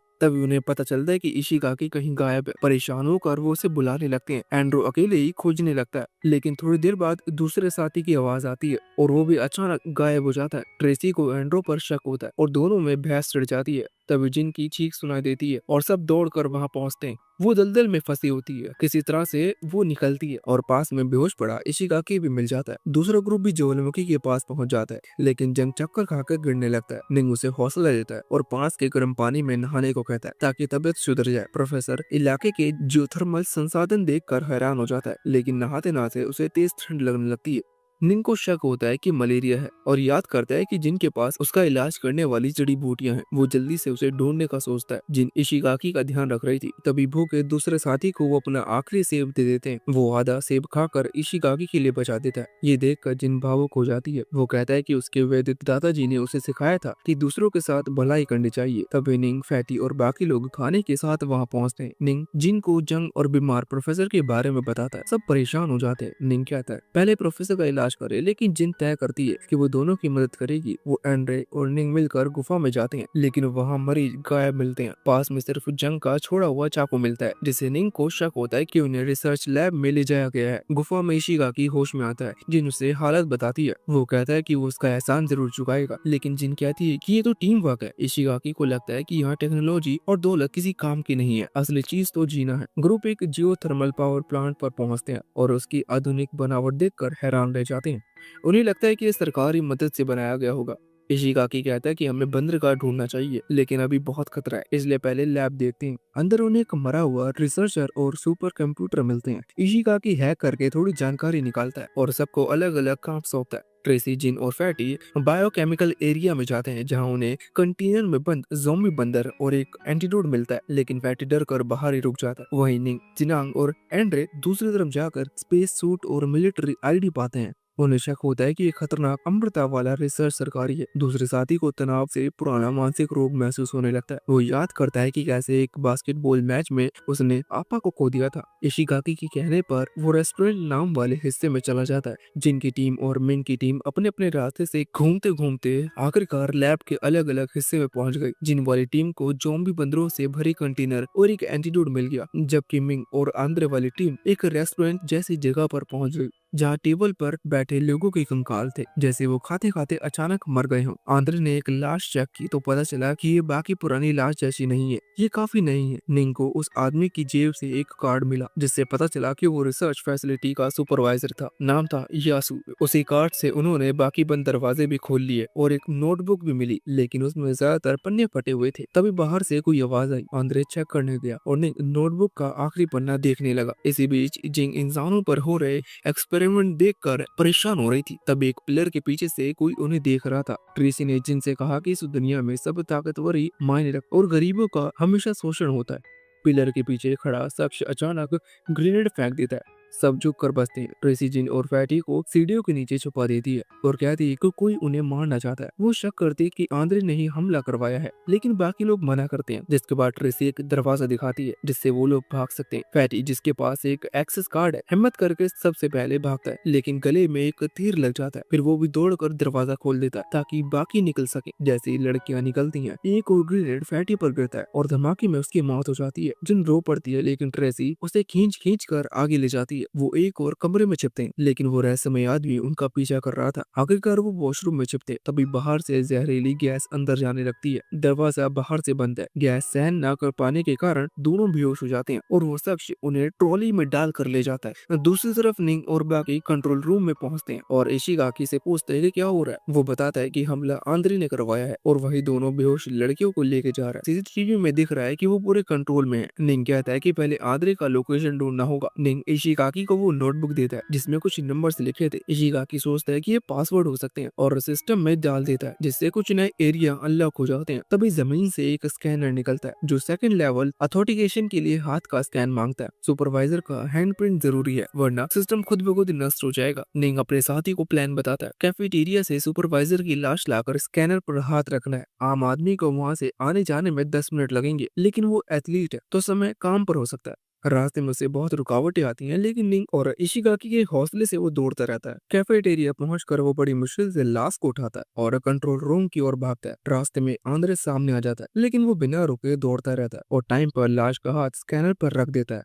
तभी उन्हें पता चलता है कि इशिगाकी कहीं गायब है। परेशान होकर वो उसे बुलाने लगते हैं। एंड्रो अकेले ही खोजने लगता है, लेकिन थोड़ी देर बाद दूसरे साथी की आवाज आती है और वो भी अचानक गायब हो जाता है। ट्रेसी को एंड्रो पर शक होता है और दोनों में बहस छिड़ जाती है। तभी जिन की चीख सुनाई देती है और सब दौड़कर वहां पहुंचते हैं। वो दलदल में फंसी होती है। किसी तरह से वो निकलती है और पास में बेहोश पड़ा इशिगाकी भी मिल जाता है। दूसरा ग्रुप भी ज्वालामुखी के पास पहुंच जाता है, लेकिन जंग चक्कर खाकर गिरने लगता है। निंग उसे हौसला देता है और पास के गर्म पानी में नहाने को कहता है ताकि तबीयत सुधर जाए। प्रोफेसर इलाके के जियोथर्मल संसाधन देखकर हैरान हो जाता है, लेकिन नहाते नहाते उसे तेज ठंड लगने लगती है। निंग को शक होता है कि मलेरिया है और याद करता है कि जिनके पास उसका इलाज करने वाली जड़ी बूटियां हैं। वो जल्दी से उसे ढूंढने का सोचता है। जिन इशिगाकी का ध्यान रख रही थी। तभी भूखे दूसरे साथी को वो अपना आखिरी सेब दे देते हैं। वो आधा सेब खाकर इशिगाकी के लिए बचा देता है। ये देखकर जिन भावुक हो जाती है। वो कहता है कि उसके वैदिक दादाजी ने उसे सिखाया था कि दूसरों के साथ भलाई करनी चाहिए। तभी निंग, फैटी और बाकी लोग खाने के साथ वहाँ पहुँचते हैं। निंग जिन को जंग और बीमार प्रोफेसर के बारे में बताता है। सब परेशान हो जाते हैं। निंग कहता है पहले प्रोफेसर का इलाज करे, लेकिन जिन तय करती है कि वो दोनों की मदद करेगी। वो एंड्रे और निंग मिलकर गुफा में जाते हैं, लेकिन वहाँ मरीज गायब मिलते हैं। पास में सिर्फ जंग का छोड़ा हुआ चाकू मिलता है, जिसे निंग को शक होता है कि उन्हें रिसर्च लैब में ले जाया गया है। गुफा में इशिगाकी होश में आता है। जिन उसे हालत बताती है। वो कहता है कि वो उसका एहसान जरूर चुकाएगा, लेकिन जिन कहती है कि ये तो टीम वर्क है। इशिगाकी को लगता है कि यहाँ टेक्नोलॉजी और दौलत किसी काम की नहीं है, असली चीज तो जीना है। ग्रुप एक जियोथर्मल पावर प्लांट पर पहुंचते हैं और उसकी आधुनिक बनावट देखकर हैरान रह जाते हैं। उन्हें लगता है कि ये सरकारी मदद से बनाया गया होगा। इशिगाकी कहता है कि हमें बंदरगाह ढूंढना चाहिए, लेकिन अभी बहुत खतरा है, इसलिए पहले लैब देखते हैं। अंदर उन्हें एक मरा हुआ रिसर्चर और सुपर कंप्यूटर मिलते हैं। इशिगाकी हैक करके थोड़ी जानकारी निकालता है और सबको अलग अलग काम सौंपता है। ट्रेसी, जिन और फैटी बायोकेमिकल एरिया में जाते हैं, जहां उन्हें कंटेनर में बंद ज़ॉम्बी बंदर और एक एंटीडोट मिलता है, लेकिन फैटी डर कर बाहर ही रुक जाता है। वहीं निंग, जिनांग और एंड्रे दूसरी तरफ जाकर स्पेस सूट और मिलिट्री आईडी पाते हैं। उन्हें शक होता है कि ये खतरनाक अमृता वाला रिसर्च सरकारी है। दूसरे साथी को तनाव से पुराना मानसिक रोग महसूस होने लगता है। वो याद करता है कि कैसे एक बास्केटबॉल मैच में उसने आपा को खो दिया था। इशिगाकी के कहने पर वो रेस्टोरेंट नाम वाले हिस्से में चला जाता है। जिनकी टीम और मिंग की टीम अपने अपने रास्ते से घूमते घूमते आखिरकार लैब के अलग अलग हिस्से में पहुंच गई। जिन वाली टीम को ज़ॉम्बी बंदरों से भरी कंटेनर और एक एंटीडोट मिल गया, जबकि मिंग और आंद्रे वाली टीम एक रेस्टोरेंट जैसी जगह पर पहुंच गई, जहाँ टेबल पर बैठे लोगों के कंकाल थे, जैसे वो खाते खाते अचानक मर गए हों। आंद्रे ने एक लाश चेक की तो पता चला कि ये बाकी पुरानी लाश जैसी नहीं है, ये काफी नहीं है। निंग को उस आदमी की जेब से एक कार्ड मिला, जिससे पता चला कि वो रिसर्च फैसिलिटी का सुपरवाइजर था। नाम था यासु। उसी कार्ड से उन्होंने बाकी बंद दरवाजे भी खोल लिए और एक नोटबुक भी मिली, लेकिन उसमें ज्यादातर पन्ने फटे हुए थे। तभी बाहर से कोई आवाज आई। आंद्रे चेक करने गया और निंग नोटबुक का आखिरी पन्ना देखने लगा। इसी बीच जिंग इंसानों पर हो रहे एक्सपेरिमेंट देखकर परेशान हो रही थी। तब एक पिलर के पीछे से कोई उन्हें देख रहा था। ट्रेसी ने जिन से कहा कि इस दुनिया में सब ताकतवर ही मायने रख और गरीबों का हमेशा शोषण होता है। पिलर के पीछे खड़ा शख्स अचानक ग्रेनेड फेंक देता है। सब झुक कर बसते हैं। ट्रेसी जिन और फैटी को सीढ़ियों के नीचे छुपा देती है और कहती है कि कोई उन्हें मारना चाहता है। वो शक करती है कि आंद्रे ने ही हमला करवाया है, लेकिन बाकी लोग मना करते हैं। जिसके बाद ट्रेसी एक दरवाजा दिखाती है जिससे वो लोग भाग सकते हैं। फैटी, जिसके पास एक एक्सेस कार्ड है, हिम्मत करके सबसे पहले भागता है, लेकिन गले में एक तीर लग जाता है। फिर वो भी दौड़कर दरवाजा खोल देता है ताकि बाकी निकल सके। जैसे ही लड़कियां निकलती हैं, एक और ग्रेनेड फैटी पर गिरता है और धमाके में उसकी मौत हो जाती है। जिन रो पड़ती है, लेकिन ट्रेसी उसे खींच खींच कर आगे ले जाती है। होती है। वो एक और कमरे में छिपते हैं, लेकिन वो रहस्यमय आदमी उनका पीछा कर रहा था। आखिरकार वो वॉशरूम में छिपते, तभी बाहर से जहरीली गैस अंदर जाने लगती है। दरवाजा बाहर से बंद है। गैस सहन न कर पाने के कारण दोनों बेहोश हो जाते हैं और वो शख्स उन्हें ट्रॉली में डाल कर ले जाता है। दूसरी तरफ निंग और बाकी कंट्रोल रूम में पहुंचते हैं और इशिगाकी से पूछते हैं कि क्या हो रहा है। वो बताता है कि हमला आंद्रे ने करवाया है और वही दोनों बेहोश लड़कियों को लेके जा रहा है। सीसीटीवी में दिख रहा है कि वो पूरे कंट्रोल में है। निंग कहता है कि पहले आंद्रे का लोकेशन ढूंढना होगा। निंग इशिगाकी को वो नोटबुक देता है जिसमें कुछ नंबर्स लिखे थे। इशिगाकी सोचता है कि ये पासवर्ड हो सकते हैं और सिस्टम में डाल देता है, जिससे कुछ नए एरिया अनलॉक हो जाते हैं। तभी जमीन से एक स्कैनर निकलता है जो सेकंड लेवल अथेंटिकेशन के लिए हाथ का स्कैन मांगता है। सुपरवाइजर का हैंडप्रिंट जरूरी है वरना सिस्टम खुद ब खुद नष्ट हो जाएगा। निंग अपने साथी को प्लान बताता है। कैफेटेरिया से सुपरवाइजर की लाश लाकर स्कैनर पर हाथ रखना है। आम आदमी को वहां से आने जाने में 10 मिनट लगेंगे, लेकिन वो एथलीट है तो समय काम पर हो सकता है। रास्ते में उसे बहुत रुकावटें आती हैं, लेकिन निंग और इशिगाकी के हौसले से वो दौड़ता रहता है। कैफेटेरिया पहुंचकर वो बड़ी मुश्किल से लाश को उठाता है और कंट्रोल रूम की ओर भागता है। रास्ते में आंद्रे सामने आ जाता है, लेकिन वो बिना रुके दौड़ता रहता है और टाइम पर लाश का हाथ स्कैनर पर रख देता है।